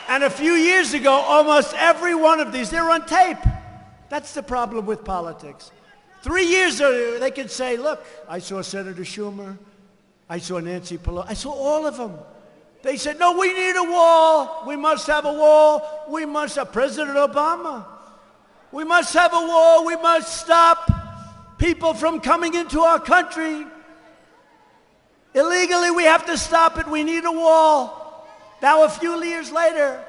And a few years ago, almost every one of these, they're on tape. That's the problem with politics. 3 years ago, they could say, look, I saw Senator Schumer, I saw Nancy Pelosi, I saw all of them. They said, no, we need a wall. We must have a wall. We must have President Obama. We must have a wall. We must stop people from coming into our country. Illegally, we have to stop it. We need a wall. Now, a few years later,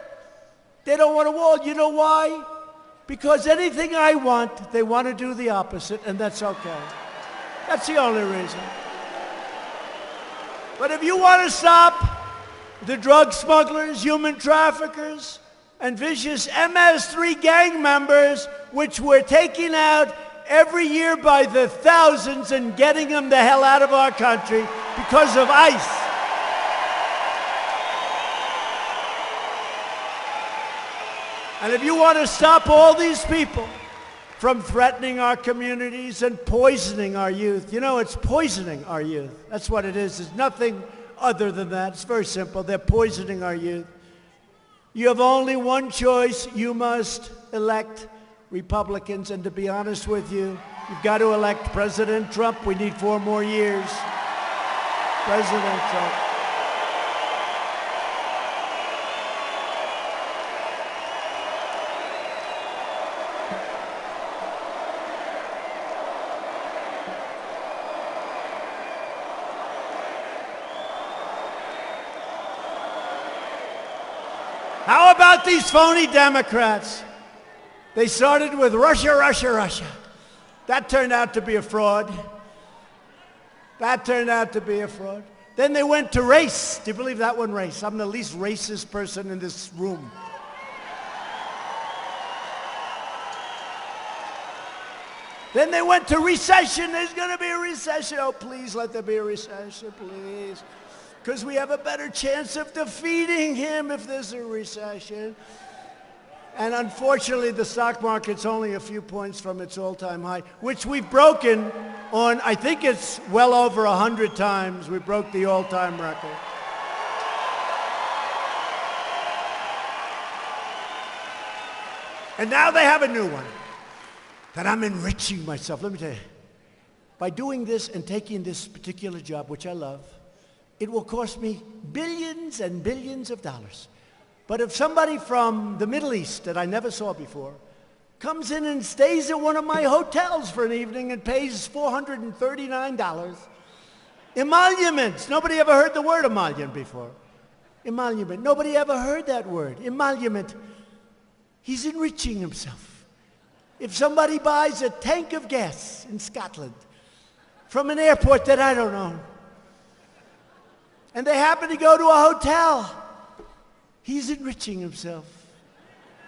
they don't want a wall. You know why? Because anything I want, they want to do the opposite, and that's okay. That's the only reason. But if you want to stop the drug smugglers, human traffickers, and vicious MS-3 gang members, which we're taking out every year by the thousands and getting them the hell out of our country because of ICE. And if you want to stop all these people from threatening our communities and poisoning our youth, you know, it's poisoning our youth. That's what it is. It's nothing other than that. It's very simple. They're poisoning our youth. You have only one choice. You must elect Republicans. And to be honest with you, you've got to elect President Trump. We need 4 more years. President Trump. How about these phony Democrats? They started with Russia, Russia, Russia. That turned out to be a fraud. That turned out to be a fraud. Then they went to race. Do you believe that one, race? I'm the least racist person in this room. Then they went to recession. There's going to be a recession. Oh, please let there be a recession, please. Because we have a better chance of defeating him if there's a recession. And unfortunately, the stock market's only a few points from its all-time high, which we've broken on, I think it's well over 100 times. We broke the all-time record. And now they have a new one, that I'm enriching myself. Let me tell you, by doing this and taking this particular job, which I love, it will cost me billions and billions of dollars. But if somebody from the Middle East that I never saw before comes in and stays at one of my hotels for an evening and pays $439, emoluments. Nobody ever heard the word emollient before. Emolument. Nobody ever heard that word. Emolument. He's enriching himself. If somebody buys a tank of gas in Scotland from an airport that I don't own, and they happen to go to a hotel, he's enriching himself.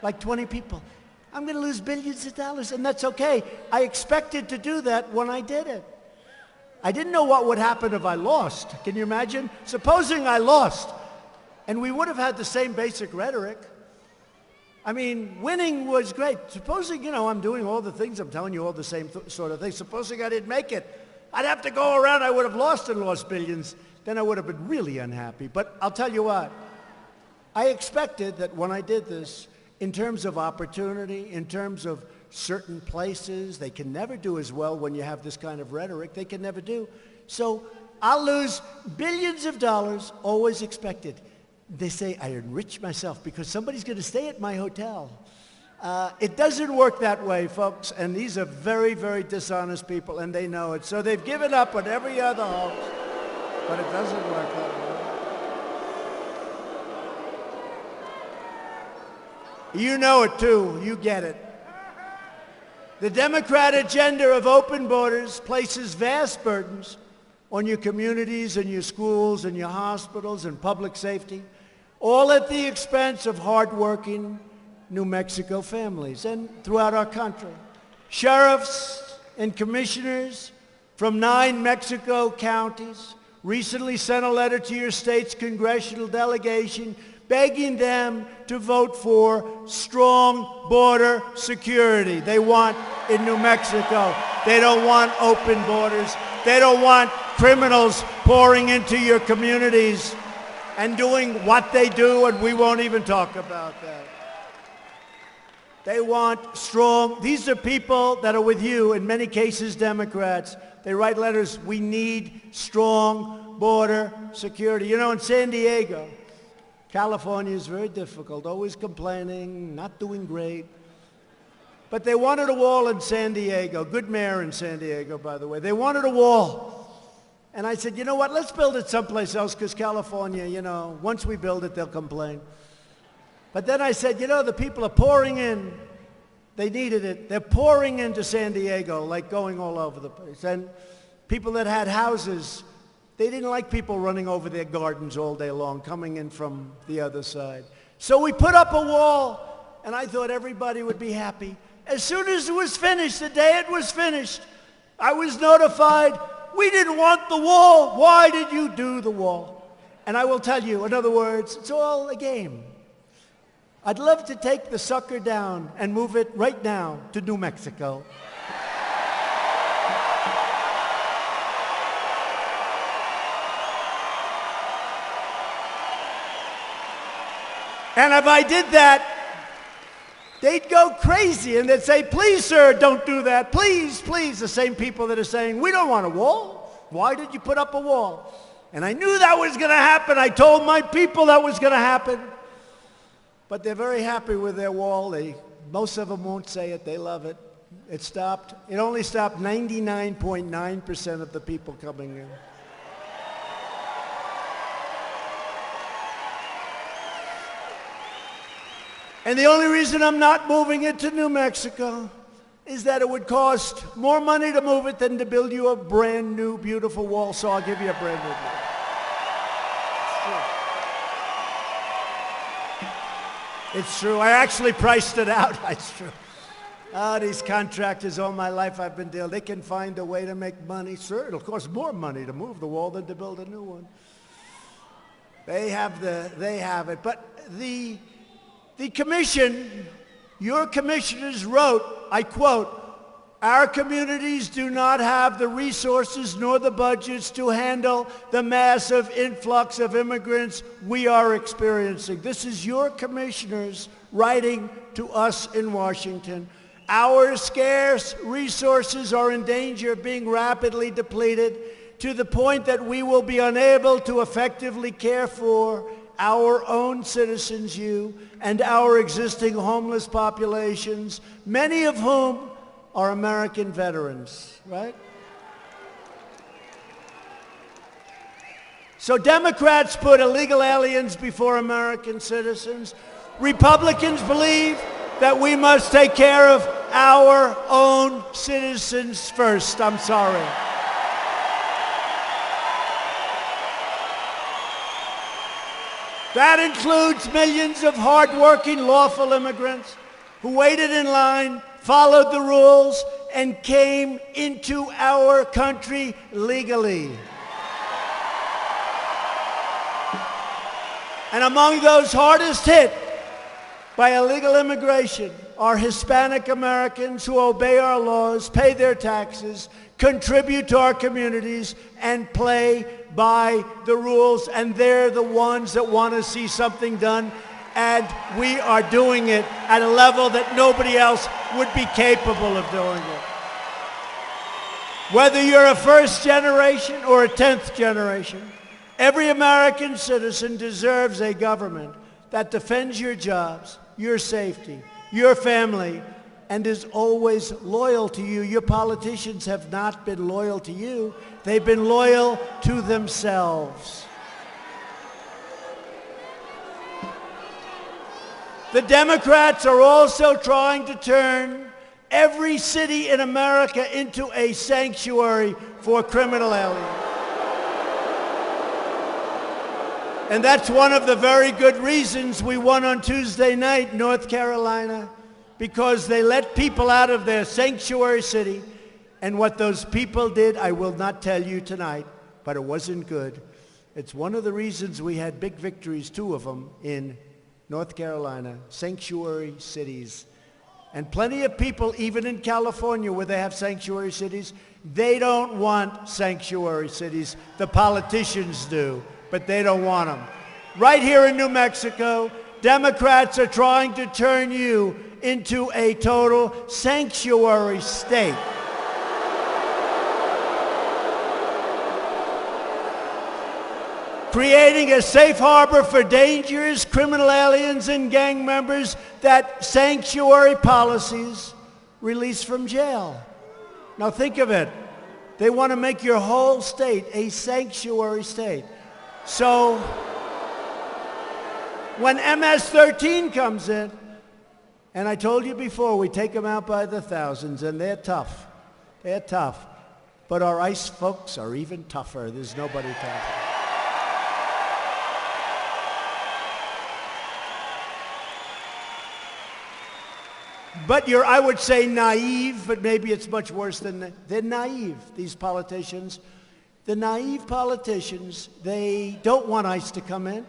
Like 20 people. I'm going to lose billions of dollars, and that's okay. I expected to do that when I did it. I didn't know what would happen if I lost. Can you imagine? Supposing I lost, and we would have had the same basic rhetoric. I mean, winning was great. Supposing, you know, I'm doing all the things, I'm telling you all the same sort of things. Supposing I didn't make it, I'd have to go around, I would have lost and lost billions. Then I would have been really unhappy. But I'll tell you what, I expected that when I did this, in terms of opportunity, in terms of certain places, they can never do as well when you have this kind of rhetoric. They can never do. So I'll lose billions of dollars, always expected. They say I enrich myself because somebody's going to stay at my hotel. It doesn't work that way, folks, and these are very, very dishonest people, and they know it. So they've given up on every other hope. But it doesn't work that way. You know it too. You get it. The Democrat agenda of open borders places vast burdens on your communities and your schools and your hospitals and public safety, all at the expense of hardworking New Mexico families and throughout our country. Sheriffs and commissioners from 9 Mexico counties recently sent a letter to your state's congressional delegation begging them to vote for strong border security. They want in New Mexico. They don't want open borders. They don't want criminals pouring into your communities and doing what they do, and we won't even talk about that. They want strong, these are people that are with you, in many cases Democrats. They write letters, we need strong border security. You know, in San Diego, California is very difficult, always complaining, not doing great. But they wanted a wall in San Diego. Good mayor in San Diego, by the way. They wanted a wall. And I said, you know what, let's build it someplace else, because California, you know, once we build it, they'll complain. But then I said, you know, the people are pouring in. They needed it. They're pouring into San Diego, like going all over the place. And people that had houses, they didn't like people running over their gardens all day long, coming in from the other side. So we put up a wall, and I thought everybody would be happy. As soon as it was finished, the day it was finished, I was notified, we didn't want the wall. Why did you do the wall? And I will tell you, in other words, it's all a game. I'd love to take the sucker down and move it right now to New Mexico. And if I did that, they'd go crazy and they'd say, please, sir, don't do that. Please, please. The same people that are saying, we don't want a wall. Why did you put up a wall? And I knew that was going to happen. I told my people that was going to happen. But they're very happy with their wall. Most of them won't say it. They love it. It stopped. It only stopped 99.9% of the people coming in. And the only reason I'm not moving it to New Mexico is that it would cost more money to move it than to build you a brand new, beautiful wall. So I'll give you a brand new wall. It's true. I actually priced it out. It's true. Oh, these contractors all my life I've been dealing. They can find a way to make money. Sure, it'll cost more money to move the wall than to build a new one. They have it. But the commission, your commissioners wrote, I quote, our communities do not have the resources nor the budgets to handle the massive influx of immigrants we are experiencing. This is your commissioners writing to us in Washington. Our scarce resources are in danger of being rapidly depleted to the point that we will be unable to effectively care for our own citizens, you, and our existing homeless populations, many of whom are American veterans, right? So Democrats put illegal aliens before American citizens. Republicans believe that we must take care of our own citizens first. I'm sorry. That includes millions of hardworking, lawful immigrants who waited in line, followed the rules, and came into our country legally. And among those hardest hit by illegal immigration are Hispanic Americans who obey our laws, pay their taxes, contribute to our communities, and play by the rules. And they're the ones that want to see something done. And we are doing it at a level that nobody else would be capable of doing it. Whether you're a first generation or a 10th generation, every American citizen deserves a government that defends your jobs, your safety, your family, and is always loyal to you. Your politicians have not been loyal to you. They've been loyal to themselves. The Democrats are also trying to turn every city in America into a sanctuary for criminal aliens. And that's one of the very good reasons we won on Tuesday night, North Carolina, because they let people out of their sanctuary city. And what those people did, I will not tell you tonight, but it wasn't good. It's one of the reasons we had big victories, 2 of them, in North Carolina, sanctuary cities. And plenty of people, even in California where they have sanctuary cities, they don't want sanctuary cities. The politicians do, but they don't want them. Right here in New Mexico, Democrats are trying to turn you into a total sanctuary state. Creating a safe harbor for dangerous criminal aliens and gang members that sanctuary policies release from jail. Now think of it. They want to make your whole state a sanctuary state. So when MS-13 comes in, and I told you before, we take them out by the thousands, and they're tough. They're tough. But our ICE folks are even tougher. There's nobody tougher. But you're, I would say, naive, but maybe it's much worse than that. They're naive, these politicians. The naive politicians, they don't want ICE to come in.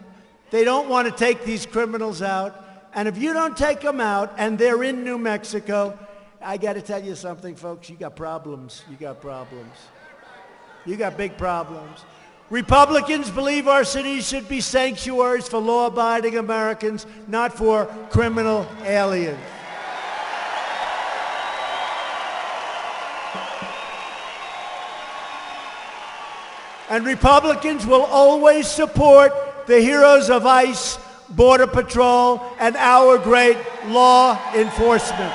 They don't want to take these criminals out. And if you don't take them out and they're in New Mexico, I got to tell you something, folks. You got problems. You got problems. You got big problems. Republicans believe our cities should be sanctuaries for law-abiding Americans, not for criminal aliens. And Republicans will always support the heroes of ICE, Border Patrol, and our great law enforcement.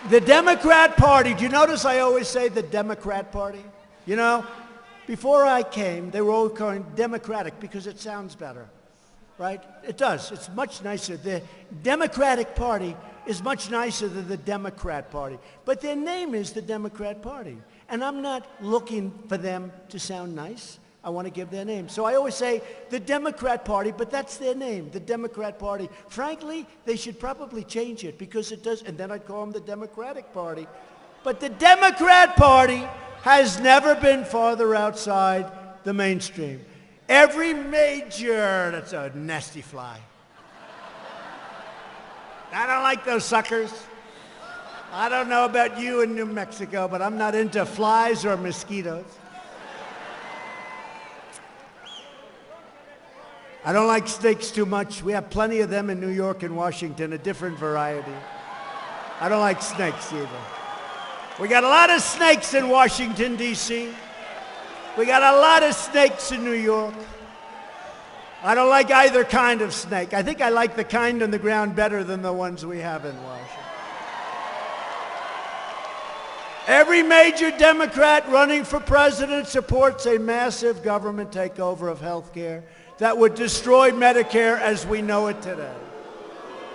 The Democrat Party, do you notice I always say the Democrat Party? You know, before I came, they were all calling Democratic because it sounds better, right? It does. It's much nicer. The Democratic Party is much nicer than the Democrat Party. But their name is the Democrat Party. And I'm not looking for them to sound nice. I want to give their name. So I always say the Democrat Party, but that's their name, the Democrat Party. Frankly, they should probably change it because it does, and then I'd call them the Democratic Party. But the Democrat Party has never been farther outside the mainstream. Every major, that's a nasty fly. I don't like those suckers. I don't know about you in New Mexico, but I'm not into flies or mosquitoes. I don't like snakes too much. We have plenty of them in New York and Washington, a different variety. I don't like snakes either. We got a lot of snakes in Washington, D.C. We got a lot of snakes in New York. I don't like either kind of snake. I think I like the kind on the ground better than the ones we have in Washington. Every major Democrat running for president supports a massive government takeover of health care that would destroy Medicare as we know it today.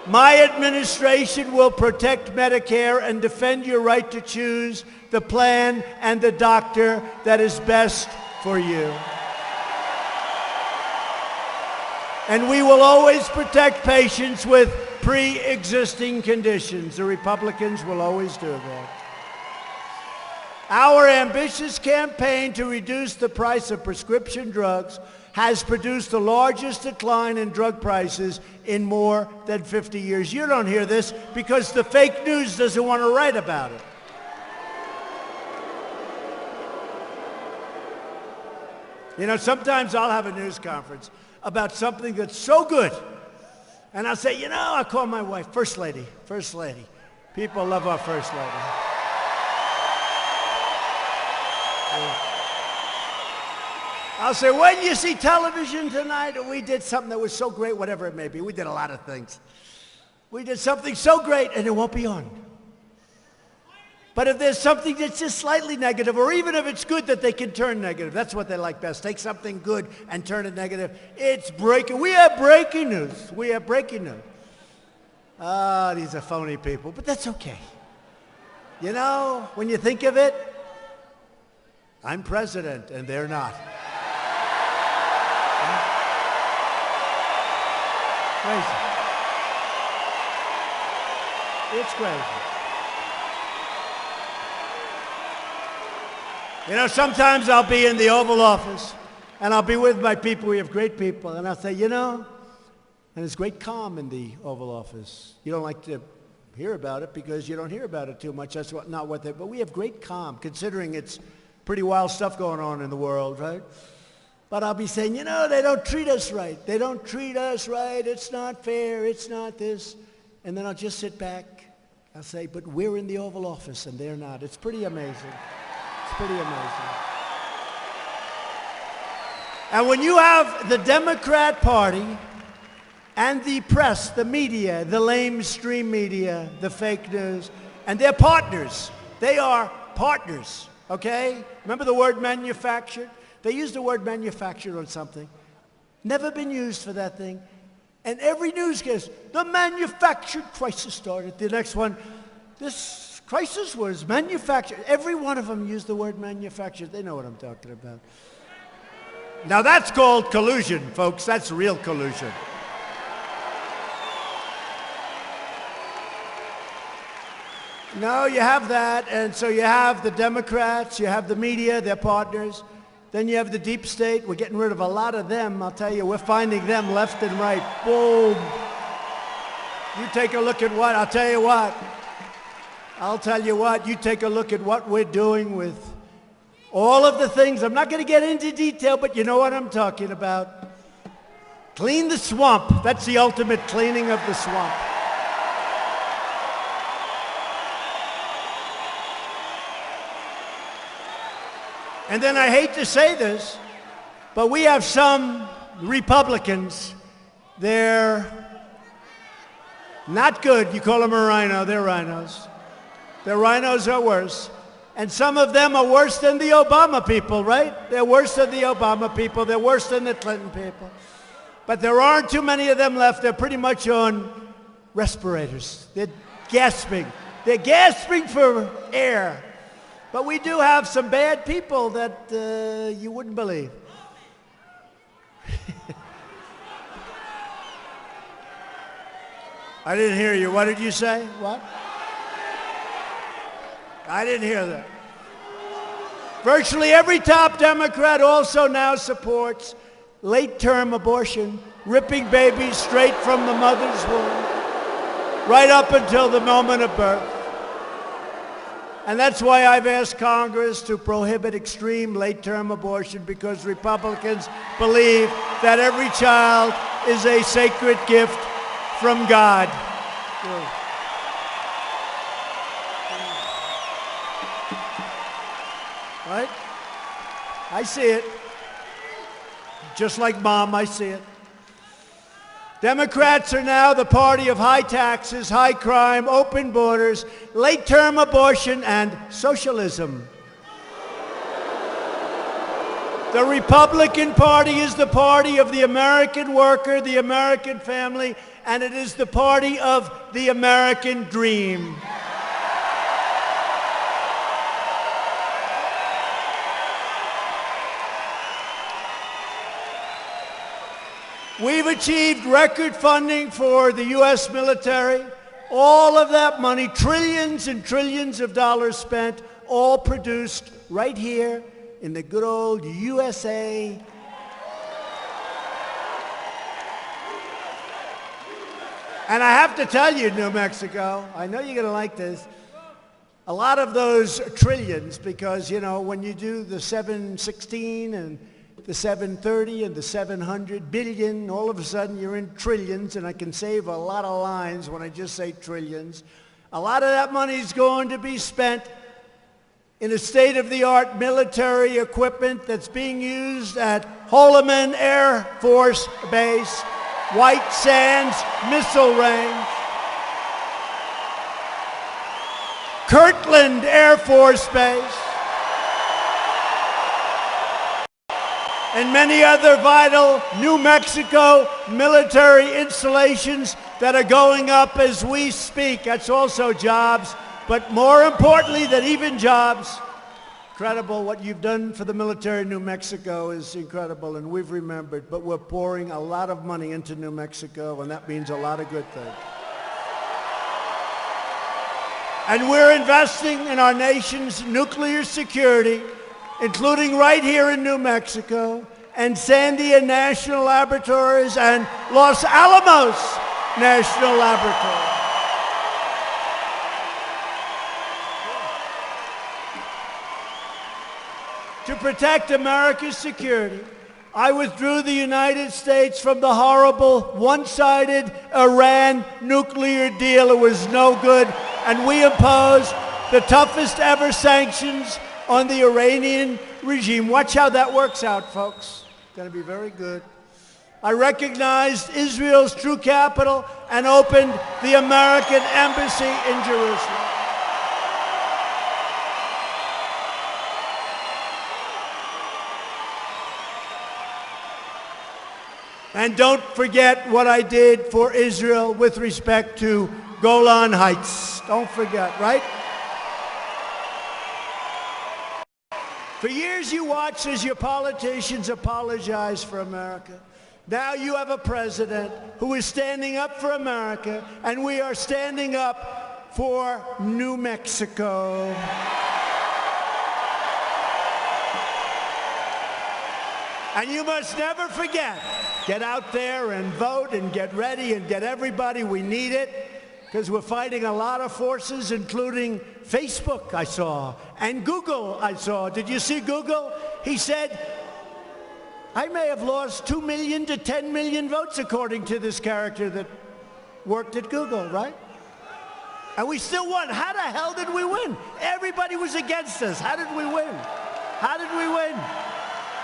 My administration will protect Medicare and defend your right to choose the plan and the doctor that is best for you. And we will always protect patients with pre-existing conditions. The Republicans will always do that. Our ambitious campaign to reduce the price of prescription drugs has produced the largest decline in drug prices in more than 50 years. You don't hear this because the fake news doesn't want to write about it. You know, sometimes I'll have a news conference about something that's so good. And I'll say, you know, I'll call my wife, First Lady, First Lady. People love our First Lady. I'll say, when you see television tonight, we did something that was so great, whatever it may be. We did a lot of things. We did something so great, and it won't be on. But if there's something that's just slightly negative, or even if it's good that they can turn negative, that's what they like best. Take something good and turn it negative. It's breaking. We have breaking news. We have breaking news. Ah, these are phony people, but that's okay. You know, when you think of it, I'm president and they're not. Crazy. It's crazy. You know, sometimes I'll be in the Oval Office, and I'll be with my people. We have great people, and I'll say, you know, and there's great calm in the Oval Office. You don't like to hear about it because you don't hear about it too much. That's not what they, but we have great calm, considering it's pretty wild stuff going on in the world, right? But I'll be saying, you know, they don't treat us right. They don't treat us right. It's not fair. It's not this. And then I'll just sit back. I'll say, but we're in the Oval Office, and they're not. It's pretty amazing. It's pretty amazing. And when you have the Democrat Party and the press, the media, the lamestream media, the fake news, and they're partners. They are partners, okay? Remember the word manufactured? They used the word manufactured on something. Never been used for that thing. And every newscast, the manufactured crisis started. The next one, this crisis was manufactured. Every one of them used the word manufactured. They know what I'm talking about. Now that's called collusion, folks. That's real collusion. No, you have that, and so you have the Democrats, you have the media, they're partners. Then you have the deep state. We're getting rid of a lot of them. I'll tell you, we're finding them left and right. Boom. You take a look at what, I'll tell you what, you take a look at what we're doing with all of the things. I'm not going to get into detail, but you know what I'm talking about. Clean the swamp. That's the ultimate cleaning of the swamp. And then I hate to say this, but we have some Republicans, they're not good. You call them a rhino, they're rhinos. The rhinos are worse. And some of them are worse than the Obama people, right? They're worse than the Obama people. They're worse than the Clinton people. But there aren't too many of them left. They're pretty much on respirators. They're gasping. They're gasping for air. But we do have some bad people that you wouldn't believe. I didn't hear you. What did you say? What? I didn't hear that. Virtually every top Democrat also now supports late-term abortion, ripping babies straight from the mother's womb, right up until the moment of birth. And that's why I've asked Congress to prohibit extreme late-term abortion, because Republicans believe that every child is a sacred gift from God. Right? I see it. Just like Mom, I see it. Democrats are now the party of high taxes, high crime, open borders, late-term abortion, and socialism. The Republican Party is the party of the American worker, the American family, and it is the party of the American dream. We've achieved record funding for the U.S. military. All of that money, trillions and trillions of dollars spent, all produced right here in the good old USA. And I have to tell you, New Mexico, I know you're going to like this, a lot of those trillions, because, you know, when you do the 716 and the 730 and the 700 billion, all of a sudden you're in trillions, and I can save a lot of lines when I just say trillions. A lot of that money is going to be spent in a state-of-the-art military equipment that's being used at Holloman Air Force Base, White Sands Missile Range, Kirtland Air Force Base, and many other vital New Mexico military installations that are going up as we speak. That's also jobs, but more importantly than even jobs, incredible. What you've done for the military in New Mexico is incredible, and we've remembered, but we're pouring a lot of money into New Mexico, and that means a lot of good things. And we're investing in our nation's nuclear security, including right here in New Mexico, and Sandia National Laboratories and Los Alamos National Laboratory. To protect America's security, I withdrew the United States from the horrible one-sided Iran nuclear deal. It was no good, and we imposed the toughest ever sanctions on the Iranian regime. Watch how that works out, folks. It's going to be very good. I recognized Israel's true capital and opened the American embassy in Jerusalem. And don't forget what I did for Israel with respect to Golan Heights. Don't forget, right? For years you watched as your politicians apologize for America. Now you have a president who is standing up for America, and we are standing up for New Mexico. And you must never forget, get out there and vote and get ready and get everybody. We need it because we're fighting a lot of forces, including Facebook, I saw, and Google, I saw. Did you see Google? He said, I may have lost 2 million to 10 million votes, according to this character that worked at Google, right? And we still won. How the hell did we win? Everybody was against us. How did we win? How did we win?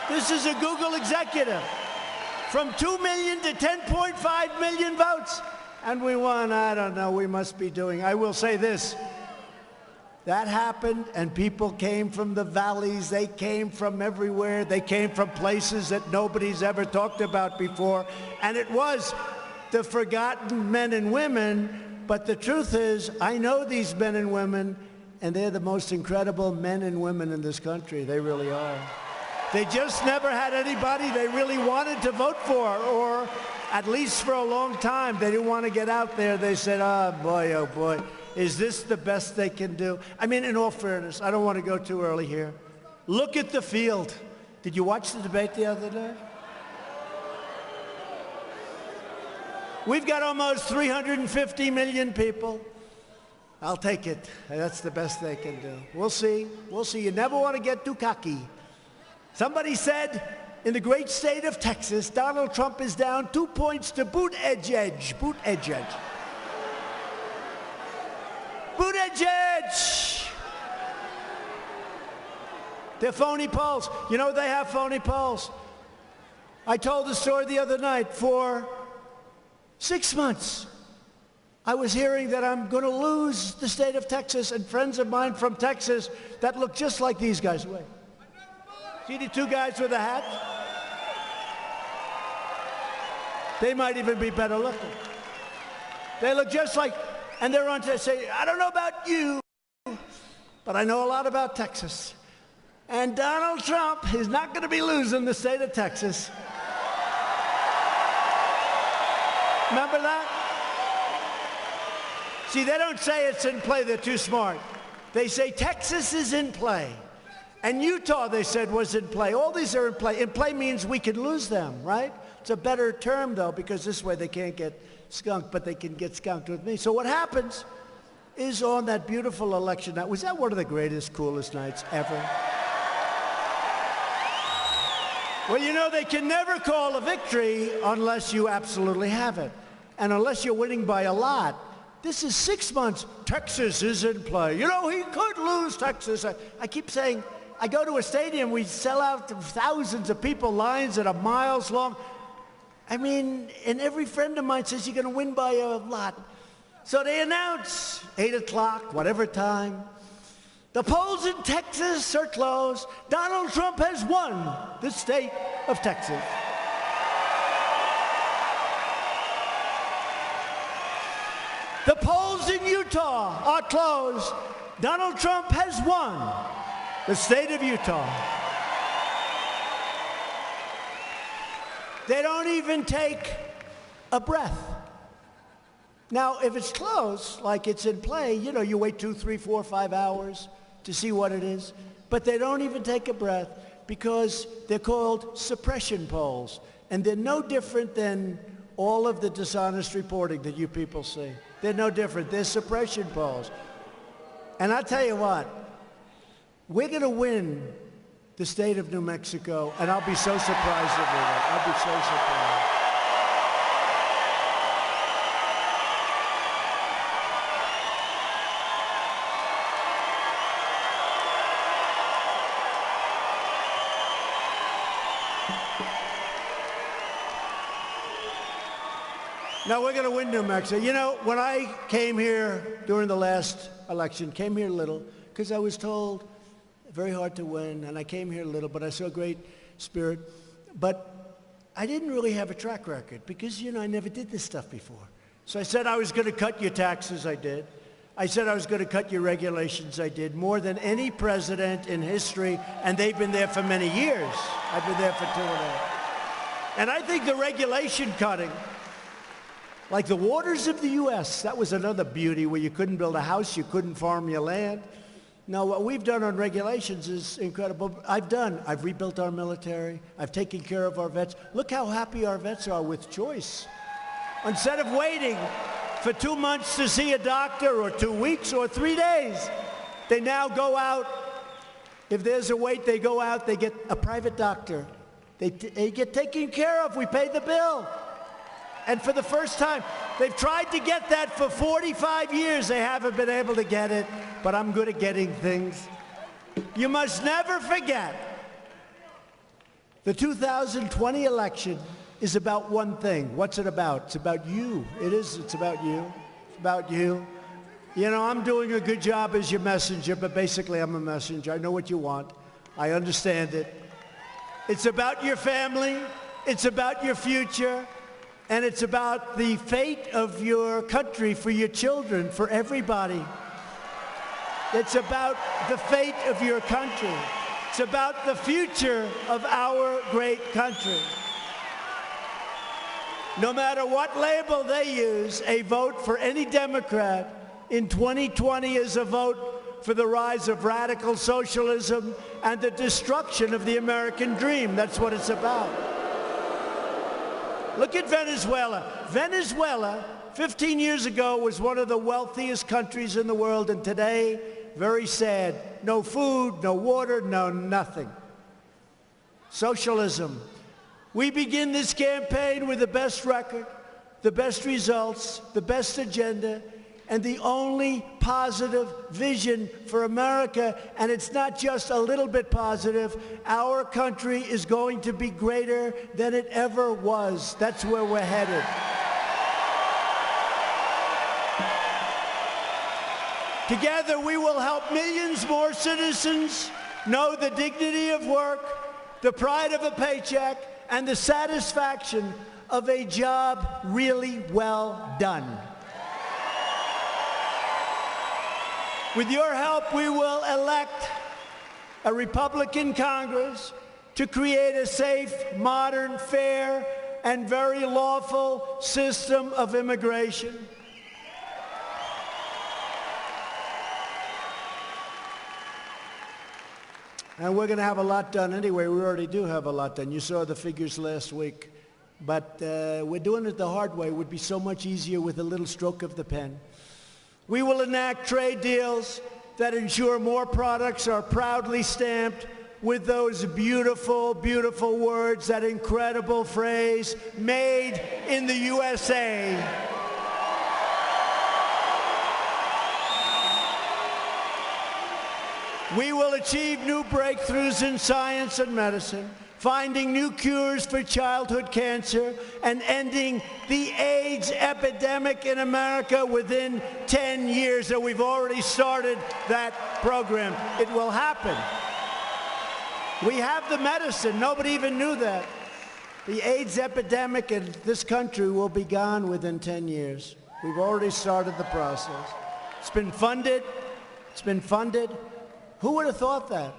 This is a Google executive. From 2 million to 10.5 million votes. And we won. I don't know. We must be doing. I will say this. That happened, and people came from the valleys. They came from everywhere. They came from places that nobody's ever talked about before. And it was the forgotten men and women. But the truth is, I know these men and women, and they're the most incredible men and women in this country. They really are. They just never had anybody they really wanted to vote for, or at least for a long time. They didn't want to get out there. They said, oh boy, is this the best they can do? I mean, in all fairness, I don't want to go too early here. Look at the field. Did you watch the debate the other day? We've got almost 350 million people. I'll take it. That's the best they can do. We'll see. We'll see. You never want to get too cocky. Somebody said, in the great state of Texas, Donald Trump is down 2 points to Buttigieg. Buttigieg. Buttigieg. They're phony polls. You know they have phony polls. I told the story the other night. For 6 months, I was hearing that I'm going to lose the state of Texas, and friends of mine from Texas that look just like these guys. Wait. See the two guys with a hat? They might even be better looking. They look just like, and they're on to say, I don't know about you, but I know a lot about Texas. And Donald Trump is not going to be losing the state of Texas. Remember that? See, they don't say it's in play. They're too smart. They say Texas is in play. And Utah, they said, was in play. All these are in play. In play means we can lose them, right? It's a better term, though, because this way they can't get skunked, but they can get skunked with me. So what happens is on that beautiful election night, was that one of the greatest, coolest nights ever? Well, you know, they can never call a victory unless you absolutely have it. And unless you're winning by a lot. This is 6 months. Texas is in play. You know, he could lose Texas. I keep saying, I go to a stadium, we sell out to thousands of people, lines that are miles long. I mean, and every friend of mine says you're going to win by a lot. So they announce 8 o'clock, whatever time. The polls in Texas are closed. Donald Trump has won the state of Texas. The polls in Utah are closed. Donald Trump has won the state of Utah. They don't even take a breath. Now, if it's closed, like it's in play, you know, you wait 2, 3, 4, 5 hours to see what it is. But they don't even take a breath because they're called suppression polls. And they're no different than all of the dishonest reporting that you people see. They're no different. They're suppression polls. And I'll tell you what, we're going to win the state of New Mexico, and I'll be so surprised if we win. I'll be so surprised. No, we're going to win New Mexico. You know, when I came here during the last election, came here little, because I was told very hard to win, and I came here little, but I saw great spirit. But I didn't really have a track record because, you know, I never did this stuff before. So I said I was going to cut your taxes, I did. I said I was going to cut your regulations, I did, more than any president in history, and they've been there for many years. I've been there for 2.5. And I think the regulation cutting, like the waters of the U.S., that was another beauty where you couldn't build a house, you couldn't farm your land. Now, what we've done on regulations is incredible. I've rebuilt our military. I've taken care of our vets. Look how happy our vets are with choice. Instead of waiting for 2 months to see a doctor or 2 weeks or 3 days, they now go out. If there's a wait, they go out, they get a private doctor. They get taken care of. We pay the bill. And for the first time, they've tried to get that for 45 years. They haven't been able to get it, but I'm good at getting things. You must never forget, the 2020 election is about one thing. What's it about? It's about you. It is. It's about you. It's about you. You know, I'm doing a good job as your messenger, but basically I'm a messenger. I know what you want. I understand it. It's about your family. It's about your future. And it's about the fate of your country, for your children, for everybody. It's about the fate of your country. It's about the future of our great country. No matter what label they use, a vote for any Democrat in 2020 is a vote for the rise of radical socialism and the destruction of the American dream. That's what it's about. Look at Venezuela. Venezuela, 15 years ago, was one of the wealthiest countries in the world, and today, very sad. No food, no water, no nothing. Socialism. We begin this campaign with the best record, the best results, the best agenda, and the only positive vision for America. And it's not just a little bit positive. Our country is going to be greater than it ever was. That's where we're headed. Together, we will help millions more citizens know the dignity of work, the pride of a paycheck, and the satisfaction of a job really well done. With your help, we will elect a Republican Congress to create a safe, modern, fair, and very lawful system of immigration. And we're going to have a lot done anyway. We already do have a lot done. You saw the figures last week. But we're doing it the hard way. It would be so much easier with a little stroke of the pen. We will enact trade deals that ensure more products are proudly stamped with those beautiful, beautiful words, that incredible phrase, made in the USA. We will achieve new breakthroughs in science and medicine. finding new cures for childhood cancer, and ending the AIDS epidemic in America within 10 years. And we've already started that program. It will happen. We have the medicine. Nobody even knew that. The AIDS epidemic in this country will be gone within 10 years. We've already started the process. It's been funded. It's been funded. Who would have thought that?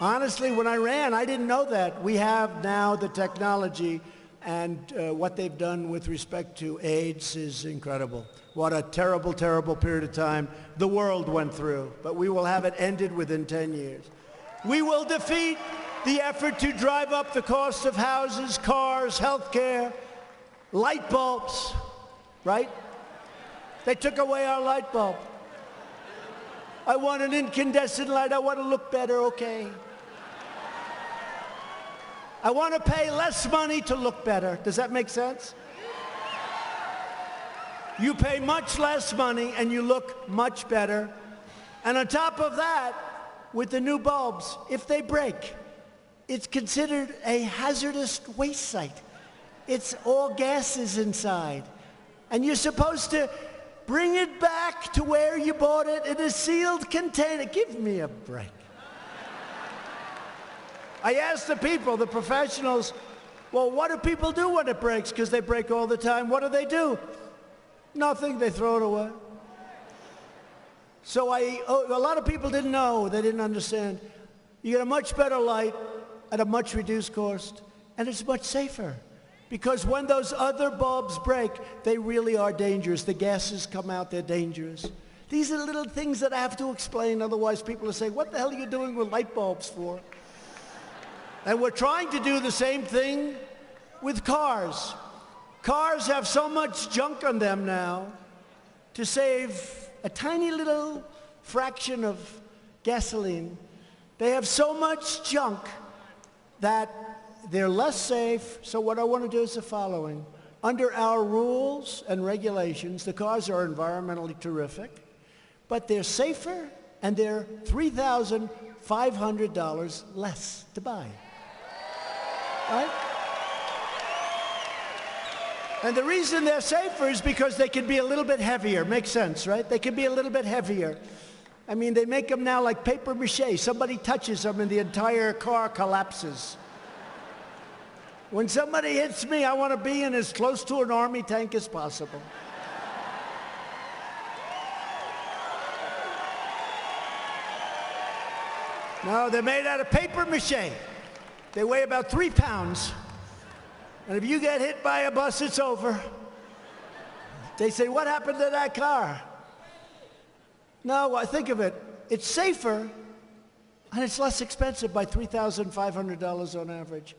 Honestly, when I ran, I didn't know that. We have now the technology, and what they've done with respect to AIDS is incredible. What a terrible, terrible period of time the world went through. But we will have it ended within 10 years. We will defeat the effort to drive up the cost of houses, cars, health care, light bulbs, right? They took away our light bulb. I want an incandescent light. I want to look better, okay. I want to pay less money to look better. Does that make sense? You pay much less money and you look much better. And on top of that, with the new bulbs, if they break, it's considered a hazardous waste site. It's all gases inside. And you're supposed to bring it back to where you bought it in a sealed container. Give me a break. I asked the people, the professionals, well, what do people do when it breaks? Because they break all the time. What do? Nothing. They throw it away. So a lot of people didn't know. They didn't understand. You get a much better light at a much reduced cost, and it's much safer. Because when those other bulbs break, they really are dangerous. The gases come out, they're dangerous. These are little things that I have to explain, otherwise people will say, what the hell are you doing with light bulbs for? And we're trying to do the same thing with cars. Cars have so much junk on them now. To save a tiny little fraction of gasoline, they have so much junk that they're less safe. So what I want to do is the following. Under our rules and regulations, the cars are environmentally terrific, but they're safer and they're $3,500 less to buy. Right? And the reason they're safer is because they can be a little bit heavier. Makes sense, right? They can be a little bit heavier. I mean, they make them now like paper mache. Somebody touches them and the entire car collapses. When somebody hits me, I want to be in as close to an army tank as possible. No, they're made out of paper mache. They weigh about 3 pounds. And if you get hit by a bus, it's over. They say, what happened to that car? No, I think of it. It's safer, and it's less expensive by $3,500 on average.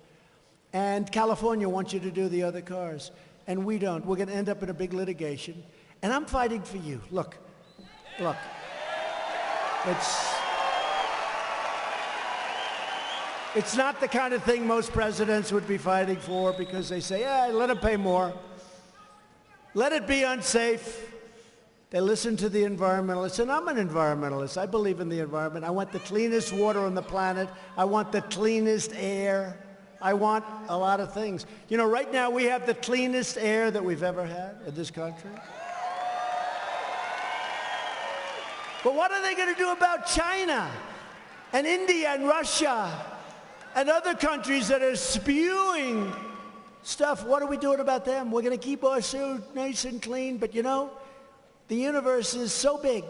And California wants you to do the other cars, and we don't. We're going to end up in a big litigation. And I'm fighting for you. Look. It's not the kind of thing most presidents would be fighting for, because they say, let them pay more. Let it be unsafe. They listen to the environmentalists, and I'm an environmentalist. I believe in the environment. I want the cleanest water on the planet. I want the cleanest air. I want a lot of things. You know, right now we have the cleanest air that we've ever had in this country. But what are they going to do about China and India and Russia and other countries that are spewing stuff? What are we doing about them? We're going to keep our suit nice and clean, but you know, the universe is so big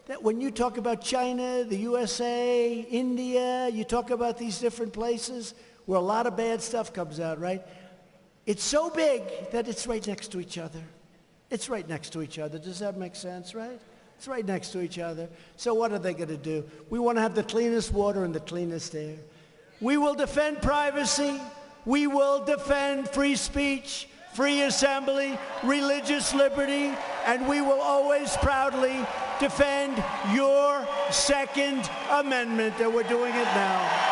that when you talk about China, the USA, India, you talk about these different places where a lot of bad stuff comes out, right? It's so big that it's right next to each other. It's right next to each other. Does that make sense, right? It's right next to each other. So what are they going to do? We want to have the cleanest water and the cleanest air. We will defend privacy. We will defend free speech, free assembly, religious liberty, and we will always proudly defend your Second Amendment, and we're doing it now.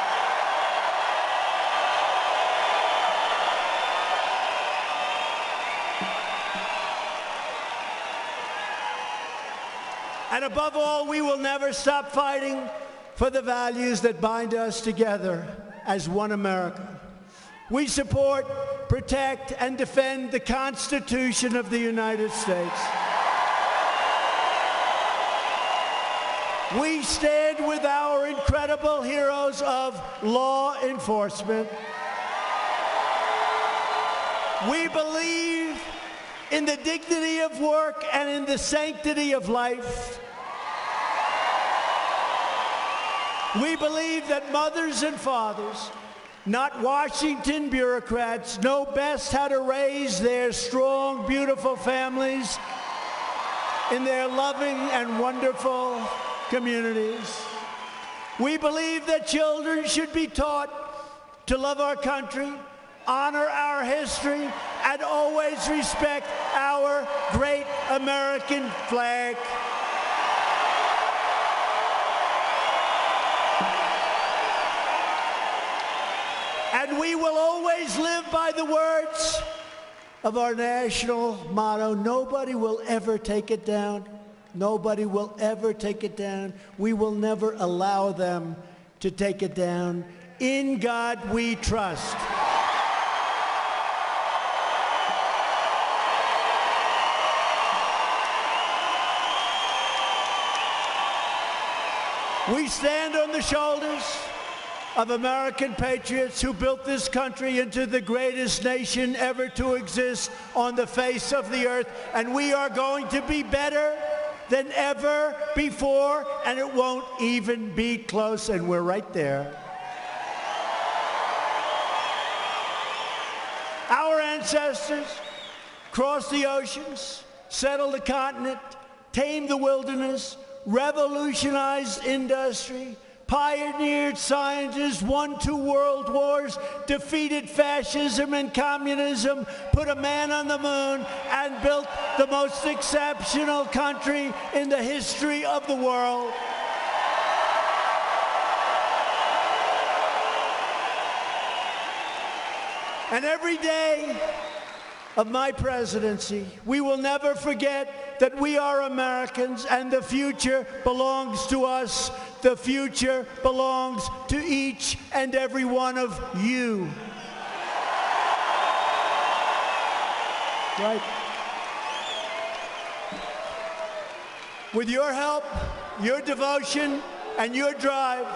And above all, we will never stop fighting for the values that bind us together as one America. We support, protect, and defend the Constitution of the United States. We stand with our incredible heroes of law enforcement. We believe in the dignity of work and in the sanctity of life. We believe that mothers and fathers, not Washington bureaucrats, know best how to raise their strong, beautiful families in their loving and wonderful communities. We believe that children should be taught to love our country, honor our history, and always respect our great American flag. And we will always live by the words of our national motto: nobody will ever take it down. Nobody will ever take it down. We will never allow them to take it down. In God we trust. We stand on the shoulders of American patriots who built this country into the greatest nation ever to exist on the face of the earth, and we are going to be better than ever before, and it won't even be close, and we're right there. Our ancestors crossed the oceans, settled the continent, tamed the wilderness, revolutionized industry, pioneered scientists, won 2 world wars, defeated fascism and communism, put a man on the moon, and built the most exceptional country in the history of the world. And every day of my presidency, we will never forget that we are Americans and the future belongs to us. The future belongs to each and every one of you. Right? With your help, your devotion, and your drive,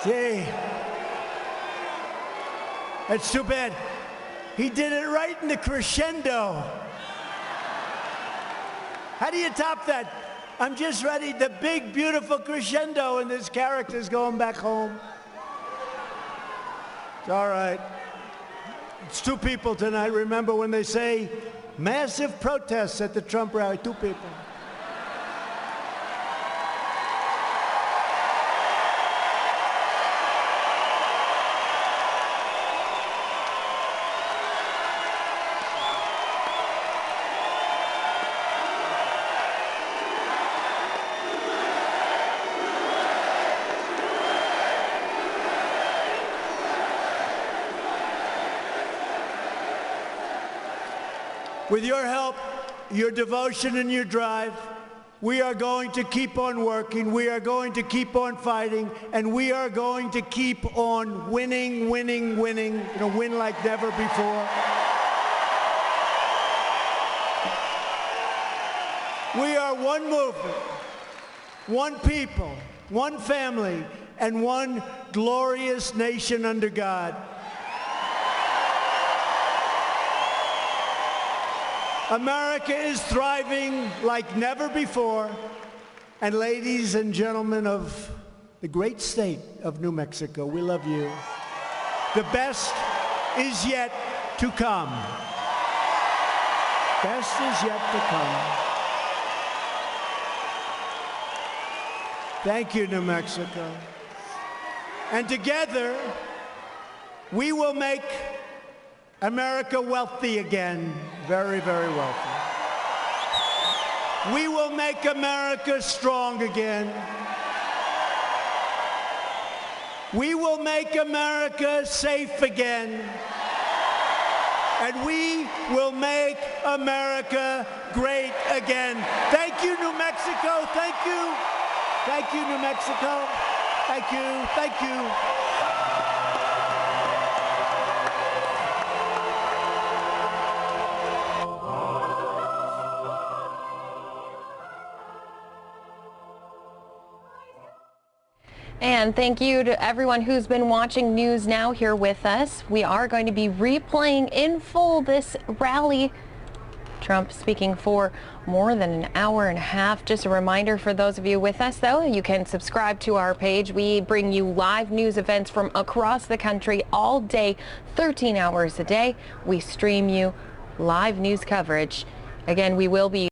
gee, it's too bad. He did it right in the crescendo. How do you top that? I'm just ready, the big, beautiful crescendo, and this character's going back home. It's all right. It's 2 people tonight. Remember when they say massive protests at the Trump rally? 2 people. With your help, your devotion, and your drive, we are going to keep on working, we are going to keep on fighting, and we are going to keep on winning, winning, winning, win like never before. We are one movement, one people, one family, and one glorious nation under God. America is thriving like never before. And ladies and gentlemen of the great state of New Mexico, we love you. The best is yet to come. Best is yet to come. Thank you, New Mexico. And together, We will make America wealthy again, very, very wealthy. We will make America strong again. We will make America safe again. And we will make America great again. Thank you, New Mexico. Thank you. Thank you, New Mexico. Thank you. Thank you. And thank you to everyone who's been watching News Now here with us. We are going to be replaying in full this rally. Trump speaking for more than an hour and a half. Just a reminder for those of you with us, though, you can subscribe to our page. We bring you live news events from across the country all day, 13 hours a day. We stream you live news coverage. Again, we will be